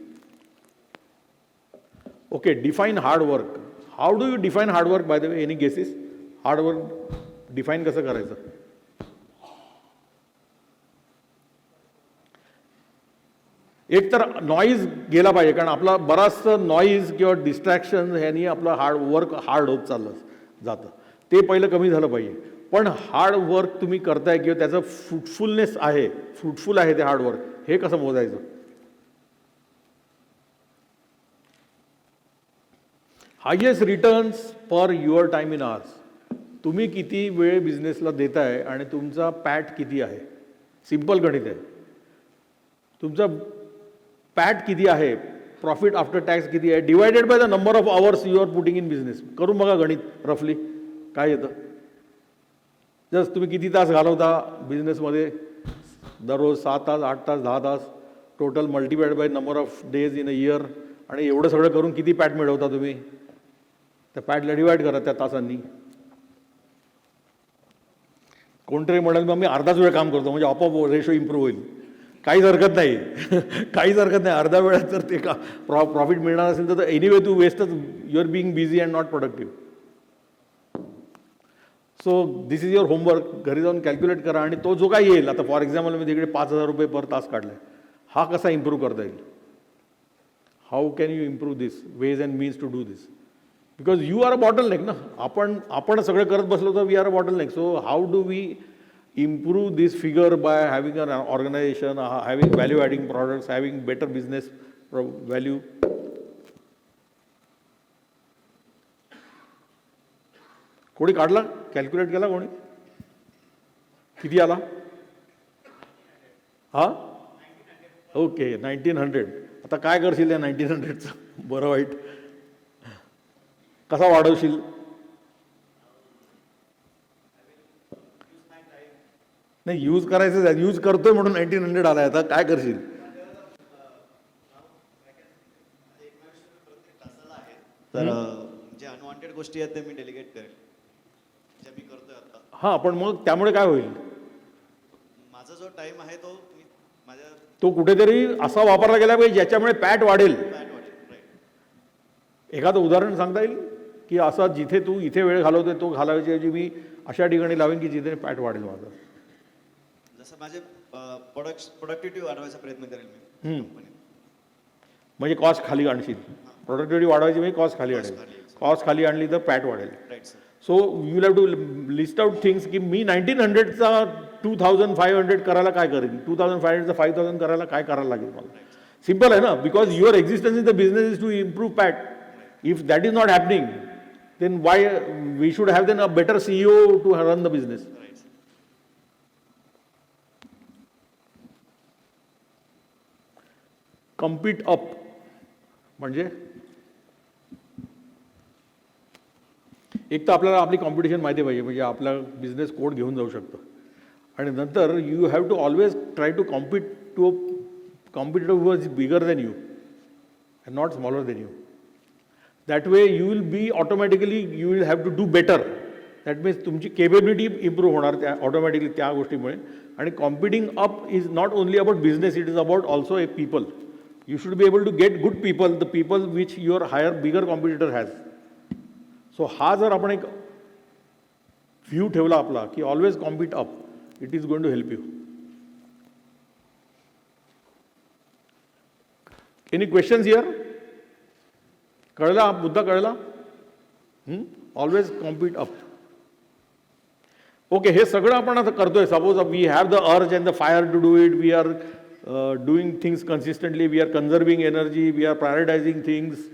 A: Okay, define hard work. How do you define hard work, by the way? Any guesses? Hard work define कसं करायचं? एक तर noise गेला पाहिजे, कारण आपला बराचसा noise किंवा डिस्ट्रॅक्शन ह्यानी आपलं वर्क हार्ड होत चाललं जातं, ते पहिलं कमी झालं पाहिजे. पण हार्ड वर्क तुम्ही करताय किंवा त्याचं फ्रुटफुलनेस आहे, फ्रुटफुल आहे ते हार्ड वर्क, हे कसं मोजायचं? Highest returns per your time in hours. तुम्ही किती वेळ बिझनेसला देताय आणि तुमचा पॅट किती आहे, सिंपल गणित आहे. तुमचा पॅट किती आहे, प्रॉफिट आफ्टर टॅक्स किती आहे, divided by the number of hours you are putting in business. करून बघा गणित रफली काय येतं. जस्ट तुम्ही किती तास घालवता बिझनेसमध्ये, दररोज 7 तास, 8 तास, 10 तास, total multiplied by number of days in a year, आणि एवढं सगळं करून किती पॅट मिळवता तुम्ही, त्या पॅटला डिवाइड करा त्या तासांनी. कोणतरी म्हणेल मग मी अर्धाच वेळ काम करतो म्हणजे आपोआप रेशो इम्प्रूव्ह होईल. काहीच हरकत नाही. काहीच हरकत नाही. अर्ध्या वेळात जर ते का प्रॉफिट मिळणार असेल तर एनिवे तू वेस्टच, you are being busy and not productive. So this is your homework. घरी जाऊन कॅल्क्युलेट करा आणि तो जो काय येईल, आता फॉर एक्झाम्पल मी तिकडे 5,000 रुपये पर तास काढलाय, हा कसा इम्प्रूव्ह करता येईल? How can you improve this, ways and means to do this? Because you are a bottleneck ना. आपण सगळं करत बसलो तर we are a bottleneck. So how do we improve this figure by having an organization, having value adding products, having better business value? कोणी काढला, calculate केला कोणी? किती आला? हा, ओके 1900. आता काय करशील या 1900चं, बरं वाईट कसा वाढवशील? नाही, यूज करायचं, यूज करतोय म्हणून 1900 आलाय. आता काय करशील?
K: तर जे अनवॉन्टेड गोष्टी आहेत ते मी डेलिगेट करेल, जे मी करतोय आता.
A: हां, पण मग त्यामुळे काय होईल?
K: माझा जो टाइम आहे तो माझ्या
A: तो कुठेतरी असा वापरला गेला पाहिजे ज्याच्यामुळे पॅट वाढेल. एखादं उदाहरण सांगता येईल की असा जिथे तू इथे वेळ घालवतोय तो घालायच्याऐवजी मी अशा ठिकाणी लावेन की जिथे पॅट वाढेल माझा.
K: जसं माझे प्रोडक्टिव्हिटी वाढवायचा प्रयत्न करेल मी कंपनीत.
A: म्हणजे कॉस्ट खाली आणशील. प्रोडक्टिव्हिटी वाढवायची म्हणजे कॉस्ट खाली आणेल. कॉस्ट खाली आणली तर पॅट वाढेल.
K: Right sir.
A: So you have to list out things की मी 1900चा 2500 करायला काय करेन, 2500चा 5000 करायला काय करायला लागेल मला. सिम्पल आहे ना. Because your existence in the business is to improve PAT. If that is not happening then why we should have then a better CEO to run the business. Compete up म्हणजे एक तर आपल्याला आपली competition माहिती पाहिजे, म्हणजे आपला business code घेऊन जाऊ शकतो. आणि नंतर you have to always try to compete to a competitor who is bigger than you and not smaller than you. That way you will be automatically, you will have to do better. That means तुमची capability improve होणार त्या automatically त्या गोष्टीमुळे. आणि competing up is not only about business, it is about also a people. You should be able to get good people, the people which your higher bigger competitor has. So हा जर आपण एक view ठेवला आपला की always compete up, it is going to help you. Any questions here? कळला मुद्दा? कळला? Always compete up. ओके, हे सगळं आपण आता करतोय. Suppose we have the urge and the fire to do it. We are doing things consistently. We are conserving energy. We are prioritising things.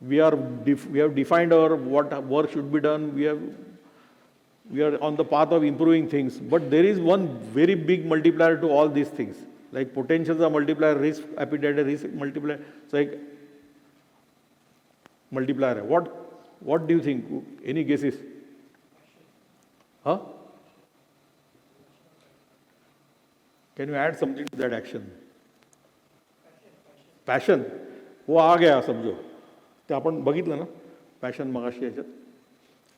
A: We have defined our what work should be done. We are on the path of improving things. But there is one very big multiplier to all these things. Like potential is a multiplier, risk appetite is risk multiplier. So like multiplier. What do you think? Any guesses? Huh? Can you add something to that action? Passion. वो आ गया समझो. ते आपण बघितलं ना passion मगाशी याच्यात.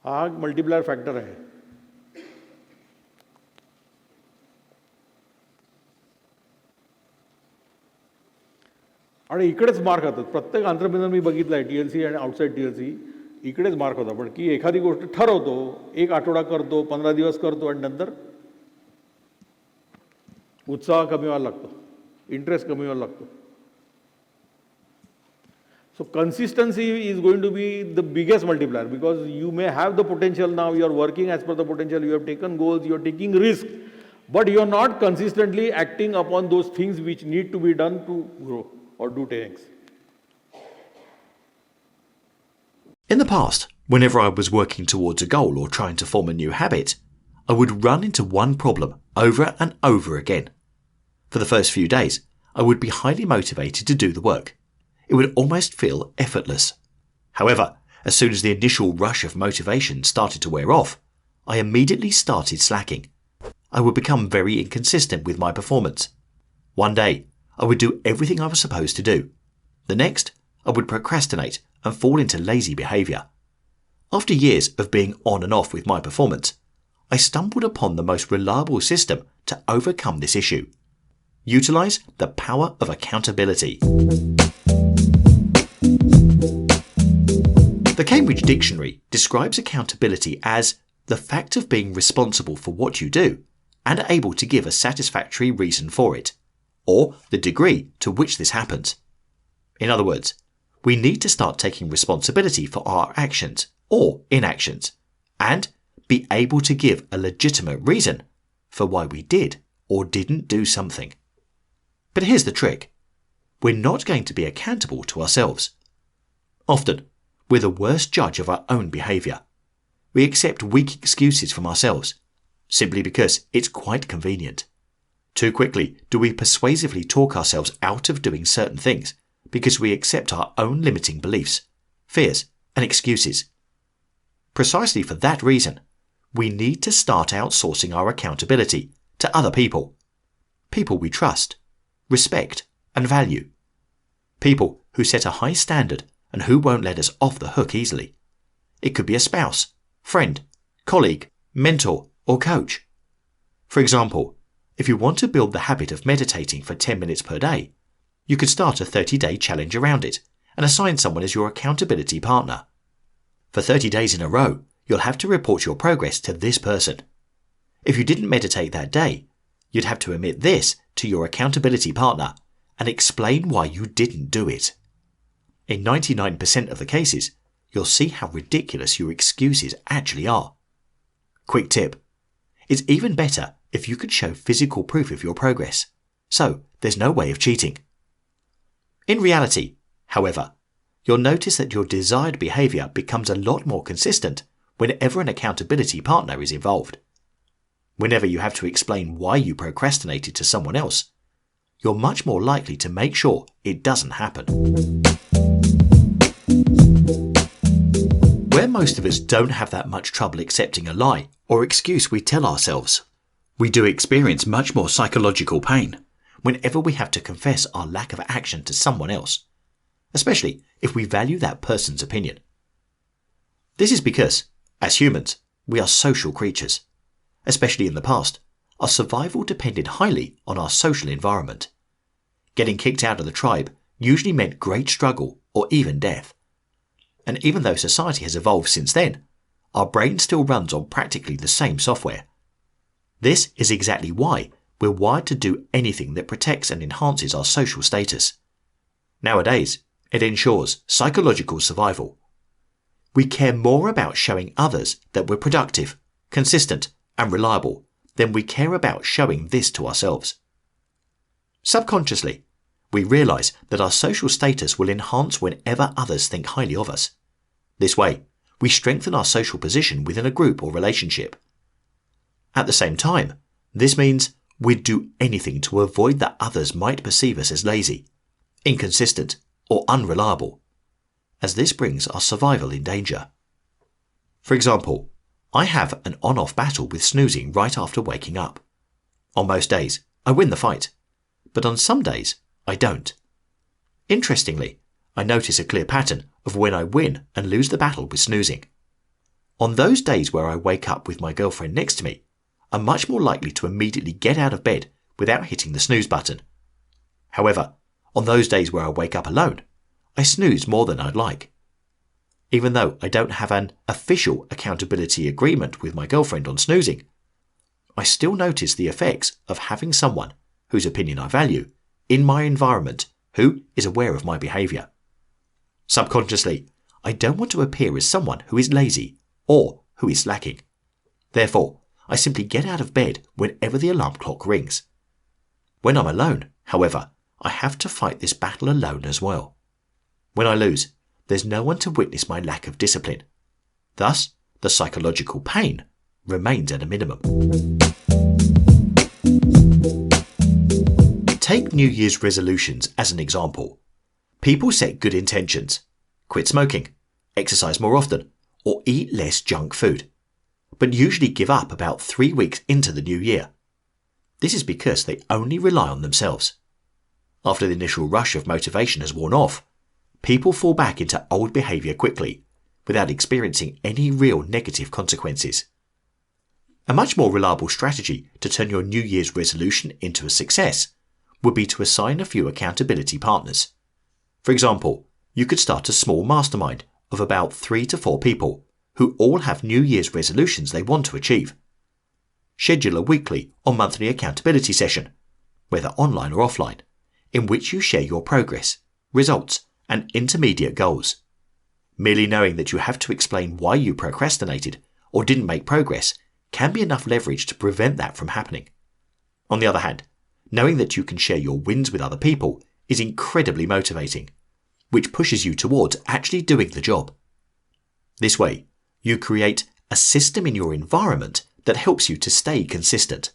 A: हा मल्टिप्लायर फॅक्टर आहे. आणि इकडेच मार्क होतात. प्रत्येक एंटरप्रेन्योर मी बघितलं आहे, TLC आणि आउटसाईड TLC, इकडेच मार्क होता. पण की एखादी गोष्ट ठरवतो, एक आठवडा करतो, 15 दिवस करतो आणि नंतर उत्साह कमी व्हायला लागतो. इंटरेस्ट कमी व्हायला लागतो. So consistency is going to be the biggest multiplier, because you may have the potential now, you are working as per the potential, you have taken goals, you are taking risk, but you are not consistently acting upon those things which need to be done to grow or do things.
L: In the past, whenever I was working towards a goal or trying to form a new habit, I would run into one problem over and over again. For the first few days, I would be highly motivated to do the work. It would almost feel effortless. However, as soon as the initial rush of motivation started to wear off, I immediately started slacking. I would become very inconsistent with my performance. One day, I would do everything I was supposed to do. The next, I would procrastinate and fall into lazy behavior. After years of being on and off with my performance, I stumbled upon the most reliable system to overcome this issue. Utilize the power of accountability. The Cambridge Dictionary describes accountability as the fact of being responsible for what you do and able to give a satisfactory reason for it, or the degree to which this happens. In other words, we need to start taking responsibility for our actions or inactions and be able to give a legitimate reason for why we did or didn't do something. But here's the trick. We're not going to be accountable to ourselves. Often, we're the worst judge of our own behaviour. We accept weak excuses from ourselves, simply because it's quite convenient. Too quickly do we persuasively talk ourselves out of doing certain things because we accept our own limiting beliefs, fears, and excuses. Precisely for that reason, we need to start outsourcing our accountability to other people. People we trust, respect, and value. People who set a high standard and who won't let us off the hook easily. It could be a spouse, friend, colleague, mentor, or coach. For example, if you want to build the habit of meditating for 10 minutes per day, you could start a 30-day challenge around it and assign someone as your accountability partner. For 30 days in a row, you'll have to report your progress to this person. If you didn't meditate that day, you'd have to admit this to your accountability partner and explain why you didn't do it. In 99% of the cases, you'll see how ridiculous your excuses actually are. Quick tip. It's even better if you could show physical proof of your progress, so there's no way of cheating. In reality, however, you'll notice that your desired behaviour becomes a lot more consistent whenever an accountability partner is involved. Whenever you have to explain why you procrastinated to someone else, you're much more likely to make sure it doesn't happen. Where most of us don't have that much trouble accepting a lie or excuse we tell ourselves, we do experience much more psychological pain whenever we have to confess our lack of action to someone else, especially if we value that person's opinion. This is because, as humans, we are social creatures. Especially in the past, our survival depended highly on our social environment. Getting kicked out of the tribe usually meant great struggle or even death. And even though society has evolved since then, our brain still runs on practically the same software. This is exactly why we're wired to do anything that protects and enhances our social status. Nowadays, it ensures psychological survival. We care more about showing others that we're productive, consistent, and reliable than we care about showing this to ourselves. Subconsciously, we realize that our social status will enhance whenever others think highly of us. This way, we strengthen our social position within a group or relationship. At the same time, this means we'd do anything to avoid that others might perceive us as lazy, inconsistent, or unreliable, as this brings our survival in danger. For example, I have an on-off battle with snoozing right after waking up. On most days, I win the fight, but on some days, I don't. Interestingly, I notice a clear pattern of when I win and lose the battle with snoozing. On those days where I wake up with my girlfriend next to me, I'm much more likely to immediately get out of bed without hitting the snooze button. However, on those days where I wake up alone, I snooze more than I'd like. Even though I don't have an official accountability agreement with my girlfriend on snoozing, I still notice the effects of having someone, whose opinion I value, in my environment who is aware of my behaviour. Subconsciously, I don't want to appear as someone who is lazy or who is slacking. Therefore, I simply get out of bed whenever the alarm clock rings. When I'm alone, however, I have to fight this battle alone as well. When I lose, there's no one to witness my lack of discipline. Thus, the psychological pain remains at a minimum. Take New Year's resolutions as an example. People set good intentions: quit smoking, exercise more often, or eat less junk food, but usually give up about 3 weeks into the new year. This is because they only rely on themselves. After the initial rush of motivation has worn off, people fall back into old behaviour quickly, without experiencing any real negative consequences. A much more reliable strategy to turn your New Year's resolution into a success would be to assign a few accountability partners. For example, you could start a small mastermind of about 3 to 4 people who all have New Year's resolutions they want to achieve. Schedule a weekly or monthly accountability session, whether online or offline, in which you share your progress, results, and intermediate goals. Merely knowing that you have to explain why you procrastinated or didn't make progress can be enough leverage to prevent that from happening. On the other hand, knowing that you can share your wins with other people is incredibly motivating, which pushes you towards actually doing the job. This way, you create a system in your environment that helps you to stay consistent,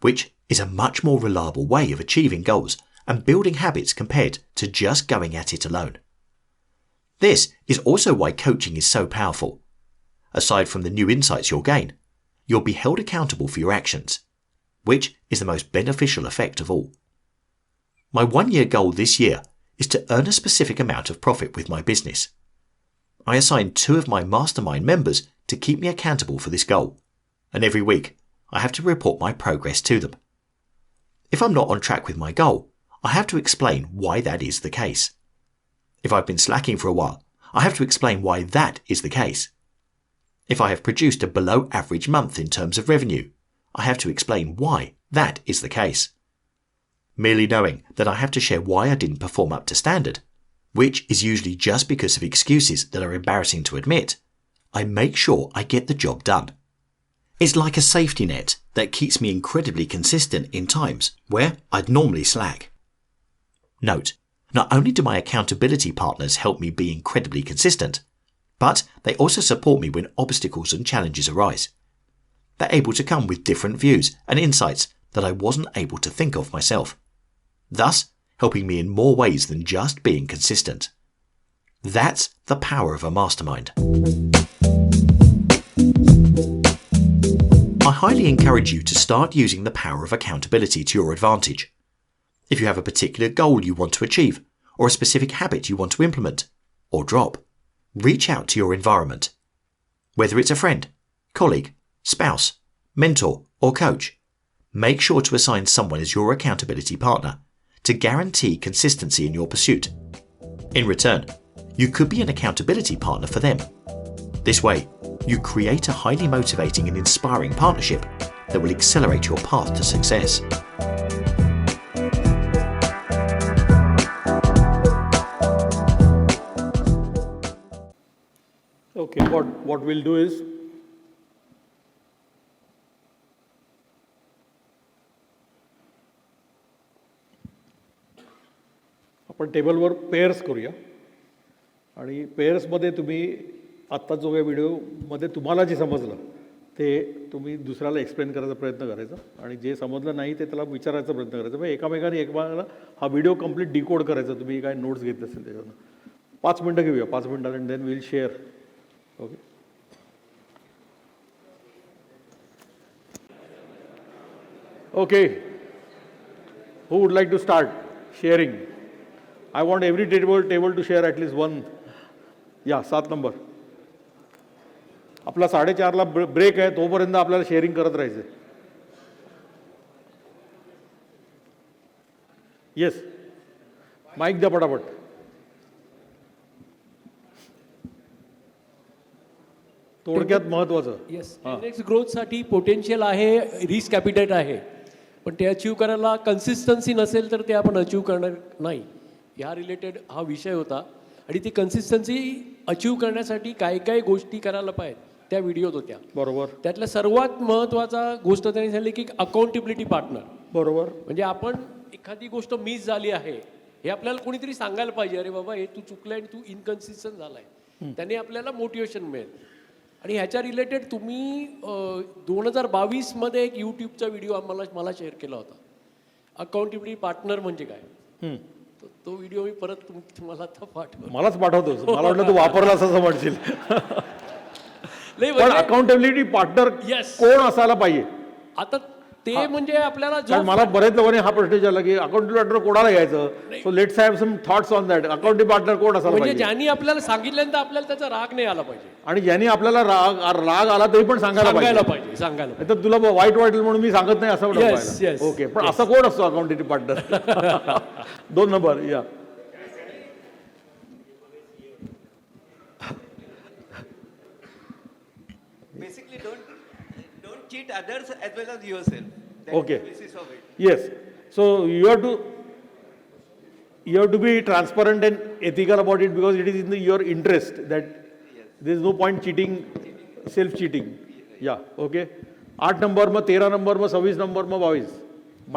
L: which is a much more reliable way of achieving goals and building habits compared to just going at it alone. This is also why coaching is so powerful. Aside from the new insights you'll gain, you'll be held accountable for your actions, which is the most beneficial effect of all. My 1-year goal this year is to earn a specific amount of profit with my business. I assigned 2 of my mastermind members to keep me accountable for this goal, and every week I have to report my progress to them. If I'm not on track with my goal, I have to explain why that is the case. If I've been slacking for a while, I have to explain why that is the case. If I have produced a below average month in terms of revenue, I have to explain why that is the case. Merely knowing that I have to share why I didn't perform up to standard, which is usually just because of excuses that are embarrassing to admit, I make sure I get the job done. It's like a safety net that keeps me incredibly consistent in times where I'd normally slack. Note, not only do my accountability partners help me be incredibly consistent, but they also support me when obstacles and challenges arise. They're able to come with different views and insights that I wasn't able to think of myself, thus helping me in more ways than just being consistent. That's the power of a mastermind. I highly encourage you to start using the power of accountability to your advantage. If you have a particular goal you want to achieve, or a specific habit you want to implement, or drop, reach out to your environment. Whether it's a friend, colleague, spouse, mentor, or coach, make sure to assign someone as your accountability partner to guarantee consistency in your pursuit. In return, you could be an accountability partner for them. This way, you create a highly motivating and inspiring partnership that will accelerate your path to success.
A: Okay, what we'll do is, आपण टेबलवर pairs करूया आणि पेअर्समध्ये तुम्ही आत्ता जो काही व्हिडिओमध्ये तुम्हाला जे समजलं ते तुम्ही दुसऱ्याला एक्सप्लेन करायचा प्रयत्न करायचा आणि जे समजलं नाही ते त्याला विचारायचा प्रयत्न करायचा. म्हणजे एकमेकाला हा व्हिडिओ कंप्लीट डिकोड करायचा. तुम्ही काय नोट्स घेतले असेल त्याच्यानं 5 मिनटं घेऊया, 5 मिनटं and then will share. Okay. Okay, who would like to start sharing? I want every table to share at least one. Yeah, 7 number. आपला 4:30ला ब्रेक आहे, तोपर्यंत आपल्याला शेअरिंग करत राहायचं. येस, माईक द्या पटापट. थोडक्यात महत्वाचं.
F: येस, नेक्स्ट ग्रोथसाठी पोटेन्शियल आहे, रिस्क ॲपिटाईट आहे, पण ते अचीव करायला कन्सिस्टन्सी नसेल तर ते आपण अचीव करणार नाही. ह्या रिलेटेड हा विषय होता. आणि ती कन्सिस्टन्सी अचीव करण्यासाठी काय काय गोष्टी करायला पाहिजेत त्या व्हिडिओत होत्या.
A: बरोबर.
F: त्यातल्या सर्वात महत्त्वाचा गोष्ट त्यांनी सांगितली की अकाउंटेबिलिटी पार्टनर.
A: बरोबर.
F: म्हणजे आपण एखादी गोष्ट मिस झाली आहे हे आपल्याला कोणीतरी सांगायला पाहिजे, अरे बाबा हे तू चुकलंय आणि तू इनकन्सिस्टंट झालाय. त्याने आपल्याला मोटिवेशन मिळेल. आणि ह्याच्या रिलेटेड तुम्ही 2022 मध्ये एक यूट्यूबचा व्हिडिओ मला शेअर केला होता. अकाउंटेबिलिटी पार्टनर म्हणजे काय, तो व्हिडिओ मी परत तुम्हाला आता पाठवतो.
A: मलाच पाठवतोस. मला वाटलं तू वापरलास असं म्हणशील.
F: नाही
A: पण अकाउंटेबिलिटी पार्टनर कोण असायला पाहिजे?
F: आता ते म्हणजे आपल्याला
A: कारण मला बरेच लोकांनी हा प्रश्न विचारला की अकाउंटेबिलिटी पार्टनर कोणाला घ्यायचं. So let's have some thoughts on that. Accountability partner कोण असायला
F: म्हणजे
A: पाहिजे?
F: ज्यांनी आपल्याला सांगितल्यानंतर आपल्याला त्याचा राग नाही आला पाहिजे.
A: आणि ज्यांनी आपल्याला राग आला तरी पण सांगायला पाहिजे.
F: सांगायला
A: तर तुला वाईट वाटेल म्हणून मी सांगत नाही असं
F: Yes, yes,
A: ओके. पण असं कोण असतो अकाउंटेबिलिटी पार्टनर? 2 नंबर या.
M: Basically, don't cheat others as well as yourself. That
A: Okay.
M: is the basis of it.
A: Yes. So you have to be transparent and ethical about it because it is in your interest that there is no point cheating, self-cheating. Yeah. Okay. 8 number mug 13 number mug 26 number mug 22.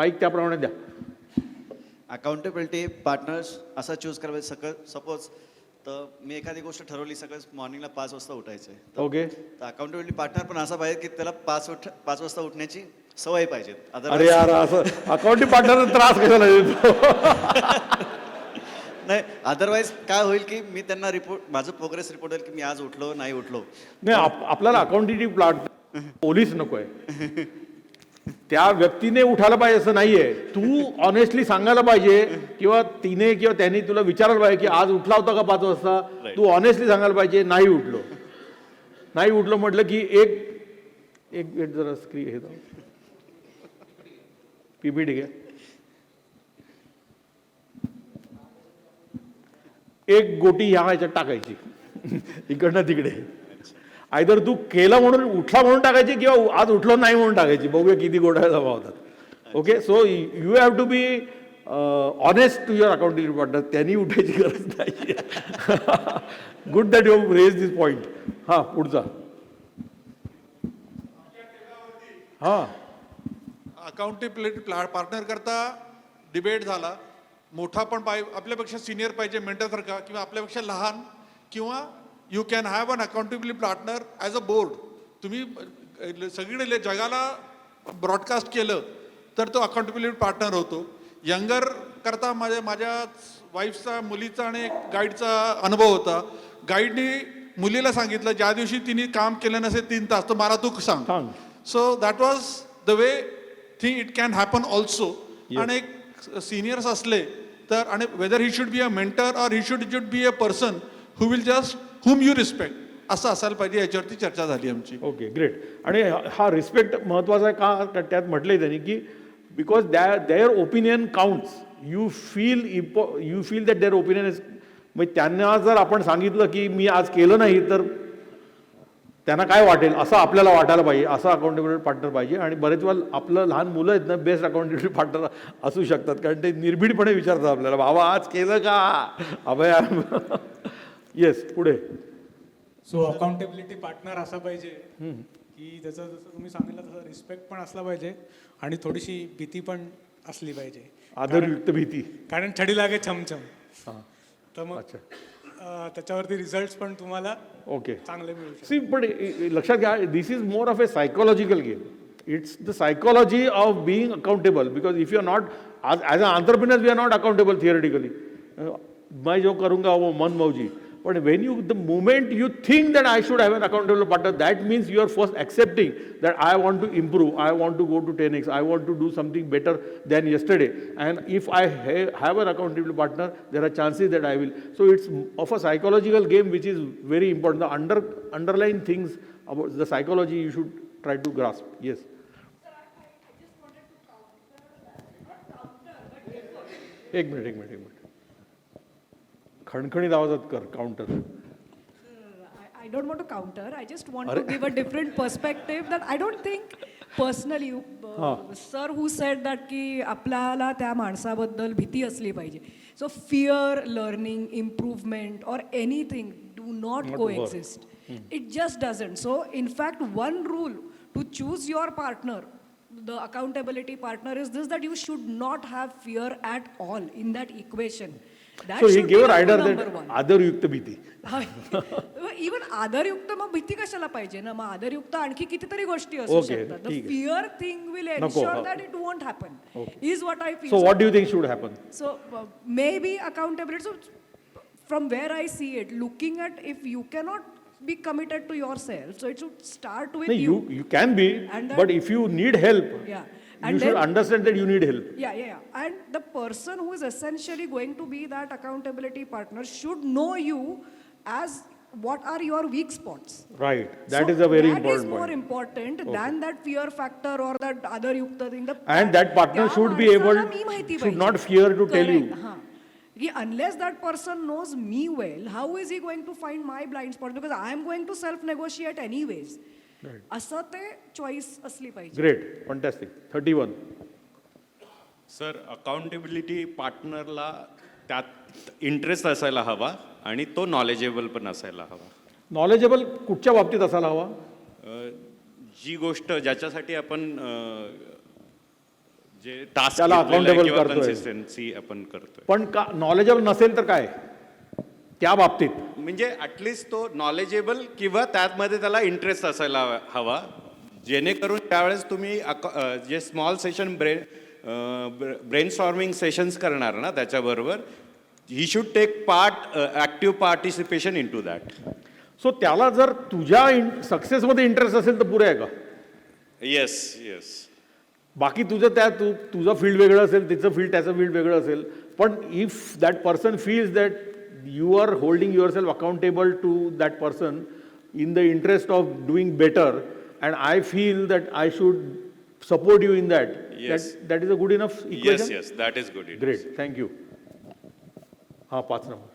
A: Mike त्याप्रमाणे द्या.
K: Accountability partners असा choose करायचं. Suppose तर मी एखादी गोष्ट ठरवली, सकाळी मॉर्निंगला 5 वाजता उठायचं आहे.
A: ओके.
K: तर अकाउंटेबिलिटी पार्टनर पण असा पाहिजे की त्याला 5 वाजता उठण्याची सवय पाहिजे.
A: अरे यार असं अकाउंटिंग पार्टनर त्रास कशाला देतो?
K: नाही, अदरवाईज काय होईल की मी त्यांना माझं प्रोग्रेस रिपोर्ट होईल की मी आज उठलो नाही उठलो.
A: नाही, आपल्याला अकाउंटिंग पार्टनर पोलीस नकोय. त्या व्यक्तीने उठायला पाहिजे असं नाहीये. तू ऑनेस्टली सांगायला पाहिजे किंवा तिने किंवा त्यांनी तुला विचारायला पाहिजे की आज उठला होता का 5 वाजता. तू ऑनेस्टली सांगायला पाहिजे नाही उठलो म्हटलं की एक मिनिट जरा स्क्रीन हे पीपीटी घ्या. एक गोटी ह्याच्यात टाकायची इकडनं तिकडे. आयदर तू केलं म्हणून उठला म्हणून टाकायची किंवा आज उठलो नाही म्हणून टाकायची. बघूया किती गोट्या जमा होतात. Okay. So you have to be honest to your accounting partner. त्यांनी उठायची गरज नाही. Good that you raise this point. हां पुढचा. हां
N: अकाउंटेबिलिटी पार्टनर करता डिबेट झाला. मोठा पण आपल्यापेक्षा सिनियर पाहिजे मेंटरसारखा किंवा आपल्यापेक्षा लहान, किंवा you can have an accountability partner as a board. तुम्ही सगळीकडे जगाला ब्रॉडकास्ट केलं तर तो अकाउंटेबिलिटी पार्टनर होतो. यंगर करता माझ्या वाईफचा मुलीचा आणि एक गाईडचा अनुभव होता. गाईडनी मुलीला सांगितलं ज्या दिवशी तिने काम केलं नसेल 3 तास तर मला तू सांग. So that was the way thing it can happen also. आणि एक सिनियर्स असले तर, आणि whether he should be a mentor और he should be a person who will just whom you respect, असं असायला पाहिजे. याच्यावरती चर्चा झाली आमची.
A: Okay great. आणि हा रिस्पेक्ट महत्त्वाचा आहे का त्यात म्हटलंय त्यांनी की because their opinion counts. You feel that their opinion is. मग त्यांना जर आपण सांगितलं की मी आज केलं नाही तर त्यांना काय वाटेल असं आपल्याला वाटायला पाहिजे. असं अकाउंटेबिलिटी पार्टनर पाहिजे. आणि बरेच वेळा आपलं लहान मुलं आहेत ना बेस्ट अकाउंटेबिलिटी पार्टनर असू शकतात कारण ते निर्भीडपणे विचारतात आपल्याला बाबा आज केलं का अभय. येस पुढे.
E: सो अकाउंटेबिलिटी पार्टनर असा पाहिजे की त्याचं जसं तुम्ही सांगितलं तसं रिस्पेक्ट पण असला पाहिजे आणि थोडीशी भीती पण असली पाहिजे.
A: आदरयुक्त भीती.
E: कारण छडी लागे छमछम. तर मग त्याच्यावरती रिझल्ट पण तुम्हाला
A: ओके
E: चांगले मिळू शकतात.
A: सी पण लक्षात घ्या this is more of a psychological game. It's the psychology of being accountable because if you are not as a entrepreneur we are not accountable theoretically. मैं जो करूँगा वो मन मौजी. But when the moment you think that I should have an accountable partner, that means you are first accepting that I want to improve, I want to go to 10x, I want to do something better than yesterday. And if I have an accountable partner, there are chances that I will. So it's of a psychological game which is very important. The underlying things about the psychology you should try to grasp. Yes. एक minute. खणखणीत आवाजात कर counter.
O: I don't want to counter. I just want to give a different perspective that I don't think personally sir who said that की आपल्याला त्या माणसाबद्दल भीती असली पाहिजे. So fear learning improvement or anything do not coexist. It just doesn't. So in fact, one rule to choose your partner, the accountability partner, is this, that you should not have fear at all in that equation. That
A: So he
O: should
A: gave
O: be
A: a
O: the
A: rider
O: rule
A: that
O: number one.
A: आदरयुक्त भीती.
O: Even आदरयुक्त मग भीती कशाला पाहिजे ना. मग आदरयुक्त आणखी कितीतरी गोष्टी असू
A: Okay,
O: शकतात. द
A: ठीक आहे.
O: फिअर थिंग विल
A: नको,
O: एन्श्योर
A: हा.
O: That it won't happen is what I feel.
A: So what do you think should happen?
O: So maybe accountability. So from where I see it, looking at if you cannot be committed to yourself, so it should start with
A: No,
O: you.
A: you can be,
O: And
A: but if you need help,
O: Yeah.
A: you
O: And
A: should
O: then-
A: understand that you need help.
O: Yeah. And the person who is essentially going to be that accountability partner should know you as what are your weak spots.
A: Right. That is a very
O: that
A: important
O: is more
A: point.
O: important than that fear factor or that other yukta thing.
A: And that partner
O: त्या
A: should be able,
O: माणसाला मी माहिती
A: should
O: पाहिजे.
A: not fear to tell you.
O: Correct, हां. की unless that person knows me well, how is he going to find my blind spots? Because I am going to self-negotiate anyways. असं ते choice असली पाहिजे.
A: Great. Fantastic. 31.
P: Sir accountability पार्टनरला त्यात interest असायला हवा आणि तो नॉलेजेबल पण असायला हवा.
A: नॉलेजेबल कुठच्या बाबतीत असायला हवा?
P: जी गोष्ट ज्याच्यासाठी आपण जे टास्क
A: त्याला accountable करतोय.
P: कन्सिस्टन्सी आपण करतोय,
A: पण का नॉलेजेबल नसेल तर काय त्या बाबतीत?
P: म्हणजे ॲटलिस्ट तो नॉलेजेबल किंवा त्यामध्ये त्याला इंटरेस्ट असायला हवा, जेणेकरून त्यावेळेस तुम्ही जे स्मॉल सेशन ब्रेनस्टॉर्मिंग सेशन्स करणार ना त्याच्याबरोबर, he should take part active participation in to that.
A: So त्याला जर तुझ्या सक्सेसमध्ये इंटरेस्ट असेल तर पुरे आहे का?
P: येस.
A: बाकी तुझं तुझं फील्ड वेगळं असेल, तिचं फील्ड त्याचं फील्ड वेगळं असेल, पण if that person feels that you are holding yourself accountable to that person in the interest of doing better, and I feel that I should support you in that.
P: Yes.
A: That is a good enough equation?
P: Yes, that is good enough.
A: Great, thank you. 5 number.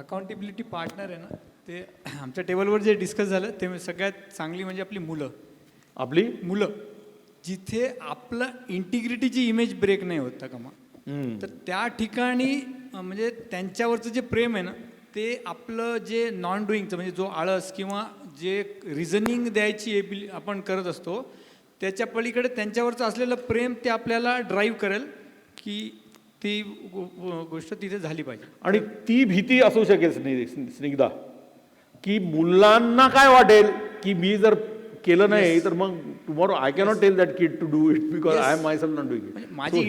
E: Accountability partner आहे ना, ते आमच्या टेबलवर जे discuss झालं ते सगळ्यात चांगली म्हणजे आपली मुलं.
A: आपली
E: मुलं जिथे आपलं इंटिग्रिटीची इमेज ब्रेक नाही होता कामा, तर त्या ठिकाणी म्हणजे त्यांच्यावरचं जे प्रेम आहे ना, ते आपलं जे नॉन डुईंगचं म्हणजे जो आळस किंवा जे रिझनिंग द्यायची आपण करत असतो त्याच्या पलीकडे त्यांच्यावरचं असलेलं प्रेम ते आपल्याला ड्राईव्ह करेल की ती गोष्ट तिथे झाली पाहिजे.
A: आणि ती भीती असू शकेल स्निग्धा, की मुलांना काय वाटेल की मी जर केलं नाही तर मग tomorrow I cannot tell that kid to do it because I am myself not doing it.
E: माझी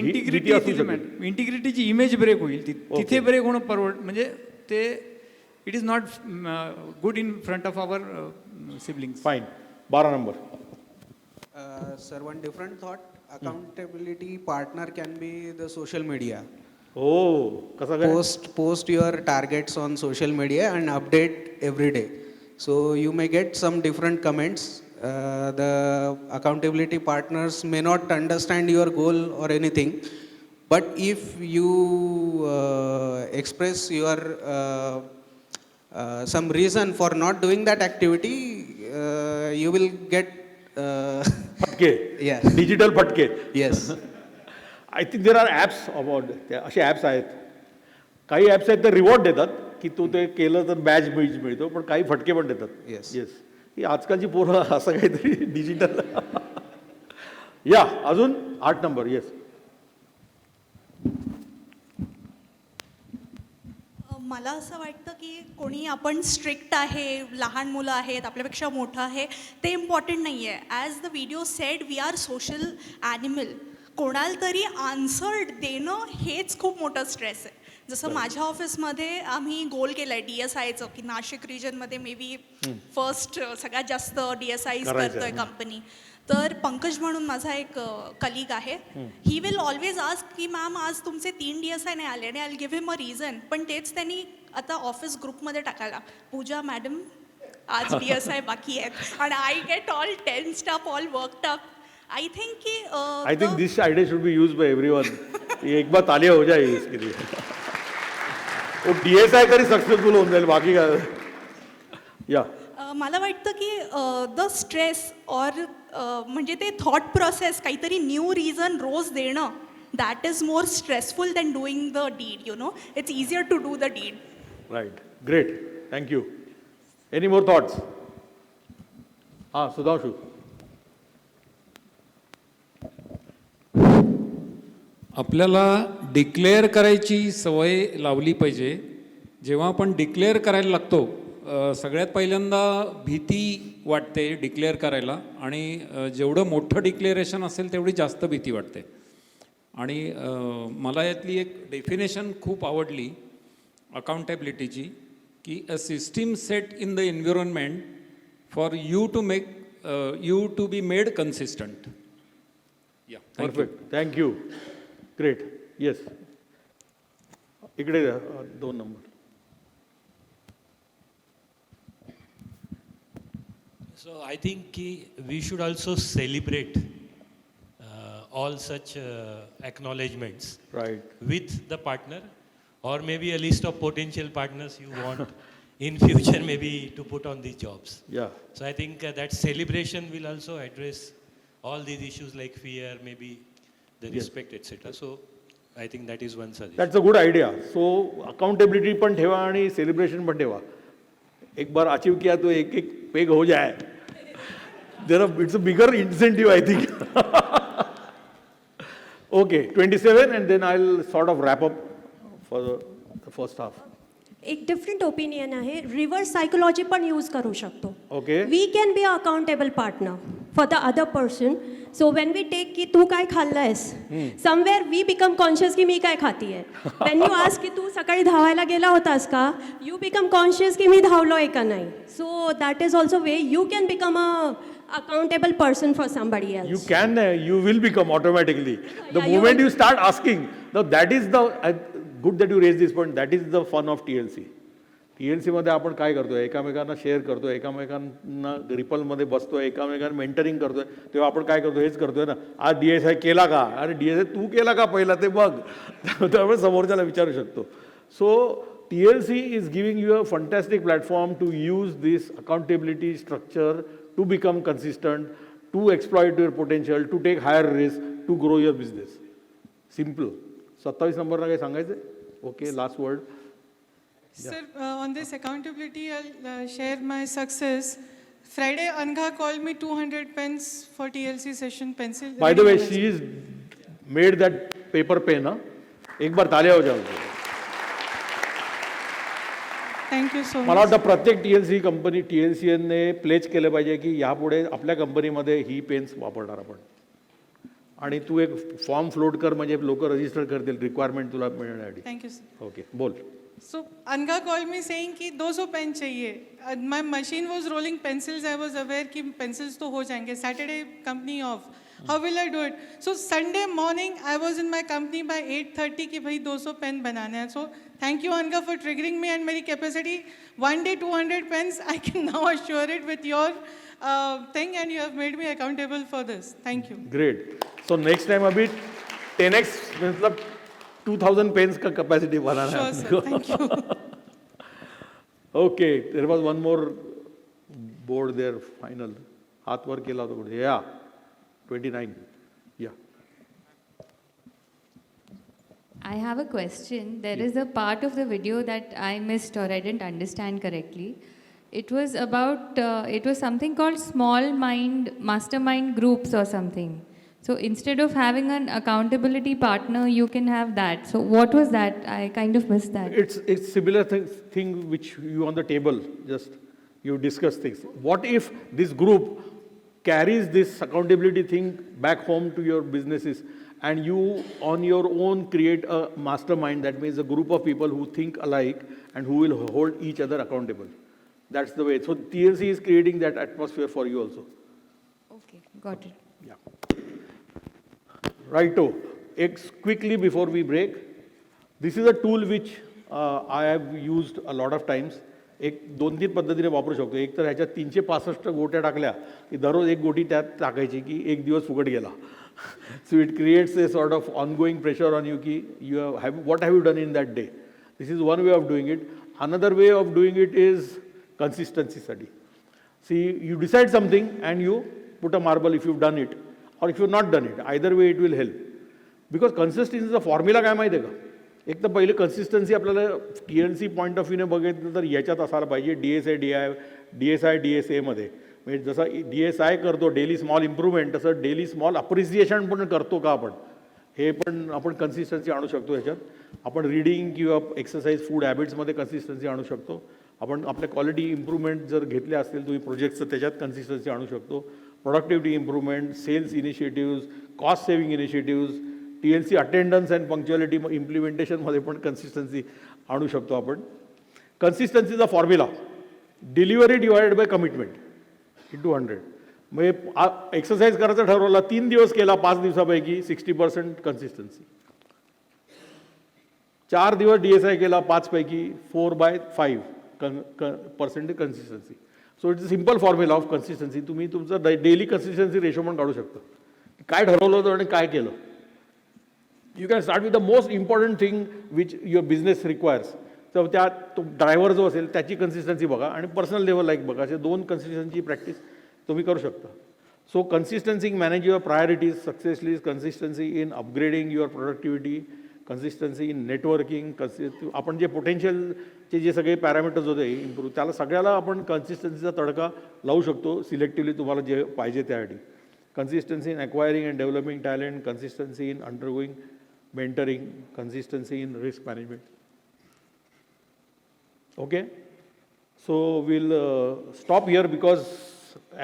E: इंटिग्रिटीची इमेज ब्रेक होईल, तिथे ब्रेक होणं म्हणजे ते it is not good in front of our siblings.
A: Fine. 12 number.
Q: Sir, one different thought. Accountability partner can be the social media.
A: कसा काय?
Q: Post your targets on social media and update every day. So you may get some different comments. The accountability partners may not understand your goal or anything, but if you express your some reason for not doing that activity, you will get
A: फटके.
Q: yes,
A: digital फटके.
Q: yes.
A: I think there are apps about, असे apps आहेत. काही apps आहेत ते reward देतात की तू ते केलं तर बॅच मिळतो, पण काही फटके पण देतात.
Q: Yes.
A: येस, ही आजकालची पोरं असं काहीतरी डिजिटल. या अजून 8 number. येस.
R: मला असं वाटतं की कोणी आपण स्ट्रिक्ट आहे, लहान मुलं आहेत, आपल्यापेक्षा मोठं आहे, ते इम्पॉर्टंट नाही आहे. As the video said, we are social animal. कोणाला तरी आन्सर देणं हेच खूप मोठं स्ट्रेस आहे. जसं माझ्या ऑफिसमध्ये आम्ही गोल केलं आहे DSIचं, की नाशिक रिजनमध्ये मे बी फर्स्ट सगळ्यात जास्त DSIज करतोय कंपनी. तर पंकज म्हणून माझा एक कलिग आहे, ही विल ऑलवेज आस्क की मॅम आज तुमचे 3 DSI नाही आले, आणि I will give him a reason. पण तेच त्यांनी आता ऑफिस ग्रुपमध्ये टाकायला, पूजा मॅडम आज DSI बाकी आहेत, आणि I get all tensed up, all worked up. I think की
A: I think this idea should be used by everyone. एक बार तालियां हो जाए इसके लिए. वो DSI करी सक्सेसफुल होऊन जाईल, बाकी काय. या
R: मला वाटतं की द स्ट्रेस ऑर म्हणजे ते थॉट प्रोसेस काहीतरी न्यू रिझन रोज देणं that is more stressful than doing the deed you know it's easier to do the deed.
A: Right. Great. Thank you. Any more thoughts? Sudhanshu.
S: आपल्याला declare करायची सवय लावली पाहिजे. जेव्हा आपण डिक्लेअर करायला लागतो सगळ्यात पहिल्यांदा भीती वाटते डिक्लेअर करायला आणि जेवढं मोठं डिक्लेरेशन असेल तेवढी जास्त भीती वाटते. आणि मला यातली एक डेफिनेशन खूप आवडली अकाउंटेबिलिटीची की a system set in the environment for you to make you to be made consistent. या
A: Perfect. Thank you. Great. Yes. इकडे 2 number.
T: So I think we should also celebrate all such acknowledgements with the partner, or maybe a list of potential partners you want in future maybe to put on these jobs.
A: Yeah.
T: So I think that celebration will also address all these issues like fear, maybe the respect, etc. So I think that is one suggestion.
A: That's a good idea. So accountability पण ठेवा आणि celebration पण ठेवा. एक बार achieve किया तो एक peg हो जाए. It's a bigger incentive, I think. Okay, 27, and then I'll sort of wrap up for the first half.
U: एक डिफरंट ओपिनियन आहे. रिव्हर्स सायकोलॉजी पण यूज करू शकतो.
A: Okay.
U: We can be accountable partner for the other person. So when we take की तू काय खाल्लंयस, somewhere we become conscious की मी काय खातीये. वेन यू आस्क की तू सकाळी धावायला गेला होतास का, यू बिकम कॉन्शियस की मी धावलोय का नाही. So that is also way you can become a accountable person for somebody else.
A: You will become automatically. The moment you start asking, now that is the, good that you raise this point, that is the fun of TLC. TLC मध्ये आपण काय करतोय, एकामेकांना share करतोय, एकामेकांना रिपलमध्ये बसतोय, एकामेकांना mentoring करतोय. तेव्हा आपण काय करतो, हेच करतोय ना, आज DSI केला का, अरे DSI तू केला का पहिला ते बघ. त्यामुळे समोरच्याला विचारू शकतो. सो TLC is giving you a fantastic platform to use this accountability structure to become consistent, to exploit your potential, to take higher risk, to grow your business. Simple. 27 नंबरला काही सांगायचं? Okay, last word.
V: Sir, on this accountability, I'll share my success. Friday, Anga called me 200 pens for TLC session pencil.
A: By the way, she is made that paper pen. एक बार तालियां हो जाओ.
V: Thank you so much.
A: मला वाटतं प्रत्येक TLC company TLCने pledge केलं पाहिजे की यापुढे आपल्या कंपनीमध्ये ही पेन्स वापरणार आपण. आणि तू एक फॉर्म फ्लोट कर म्हणजे लोक रजिस्टर करतील रिक्वायरमेंट तुला मिळण्यासाठी.
V: Thank you, sir.
A: ओके बोल.
V: So Anga called me saying कि 200 पेन चाहिए. My machine was rolling pencils. I was aware कि pencils तो हो जाएंगे. Saturday company off. How will I do it? So Sunday morning I was in my company by 8:30 कि भाई 200 pen बनाने हैं. So thank you Anga for triggering me and मेरी capacity one day 200 pens. I can now assure it with your thing and you have made me accountable for this. Thank you.
A: Great. So next time अभी 10x मतलब 2000 pens का capacity बनाना है.
V: Sure, sir. Thank you.
A: Okay, there was one more board there. Final. हाथ वर केला होता कुठे? Yeah. 29. Yeah.
W: I have a question. There is a part of the video that I missed or I didn't understand correctly. It was about, it was something called small mind, mastermind groups or something. So instead of having an accountability partner, you can have that. So what was that? I kind of missed that.
A: It's similar thing which you on the table, just you discuss things. What if this group carries this accountability thing back home to your businesses and you on your own create a mastermind, that means a group of people who think alike and who will hold each other accountable. That's the way. So TLC is creating that atmosphere for you also.
W: Okay, got it.
A: Righto. Quickly before we break, this is a tool which I have used a lot of times. एक 2-3 पद्धतीने वापरू शकतो. एक तर ह्याच्यात 365 गोट्या टाकल्या की दररोज एक गोटी त्यात टाकायची की एक दिवस फुकट गेला. So it creates a sort of ongoing pressure on you ki what have you done in that day. This is one way of doing it. Another way of doing it is consistency study. See, you decide something and you put a marble if you've done it, or if you've not done it. Either way, it will help. Because consistencyचा formula काय माहिती आहे का? एक तर पहिले consistency आपल्याला TLC point of व्ह्यूने बघितलं तर याच्यात असायला पाहिजे DSI DSAमध्ये. म्हणजे जसं DSI करतो डेली स्मॉल इम्प्रूव्हमेंट, तसं डेली स्मॉल अप्रिसिएशन पण करतो का आपण, हे पण आपण कन्सिस्टन्सी आणू शकतो याच्यात. आपण रीडिंग किंवा एक्सरसाइज फूड हॅबिट्समध्ये कन्सिस्टन्सी आणू शकतो. आपण आपल्या क्वालिटी इम्प्रूव्हमेंट जर घेतल्या असतील तुम्ही प्रोजेक्ट्सचं, त्याच्यात कन्सिस्टन्सी आणू शकतो. Productivity improvement, sales initiatives, cost saving initiatives, TLC attendance and punctuality इम्प्लिमेंटेशनमध्ये पण कन्सिस्टन्सी आणू शकतो आपण. कन्सिस्टन्सीचा formula delivery divided by commitment into 100. म्हणजे एक्सरसाइज करायचं ठरवला, 3 दिवस केला 5 दिवसापैकी 60% कन्सिस्टन्सी. 4 दिवस DSI केला 5 पैकी 4/5% consistency. So it's a simple formula of consistency. तुम्ही तुमचं डेली कन्सिस्टन्सी रेशो पण काढू शकता. काय ठरवलं होतं आणि काय केलं. You can start with the most important thing which your business requires. तर त्या तो ड्रायव्हर जो असेल त्याची कन्सिस्टन्सी बघा आणि पर्सनल लेवल लाईक बघा. असे 2 कन्सिस्टन्सी प्रॅक्टिस तुम्ही करू शकता. So consistency in manage your priorities successfully, consistency in upgrading your productivity, consistency in networking, आपण जे पोटेन्शियलचे जे सगळे पॅरामीटर्स होते इम्प्रूव्ह, त्याला सगळ्याला आपण कन्सिस्टन्सीचा तडका लावू शकतो सिलेक्टिव्हली तुम्हाला जे पाहिजे त्यासाठी. Consistency in acquiring and developing talent, consistency in undergoing mentoring, consistency in risk management. Okay, so we'll stop here because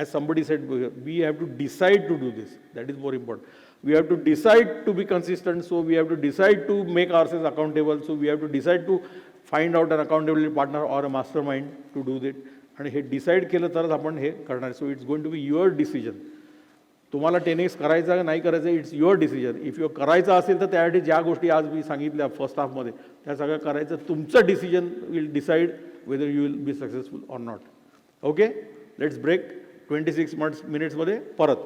A: as somebody said, we have to decide to do this. That is more important. We have to decide to be consistent, so we have to decide to make ourselves accountable, so we have to decide to find out an accountability partner or a mastermind to do that. आणि हे decide केलं तरच आपण हे करणार. So it's going to be your decision. तुम्हाला 10x करायचा नाही करायचं, it's your decision. If you करायचं असेल तर त्यासाठी ज्या गोष्टी आज मी सांगितल्या फर्स्ट हाफमध्ये त्या सगळ्या करायचं. तुमचं decision will decide whether you will be successful or not. Okay, let's break. 26 मिनिट्समध्ये परत.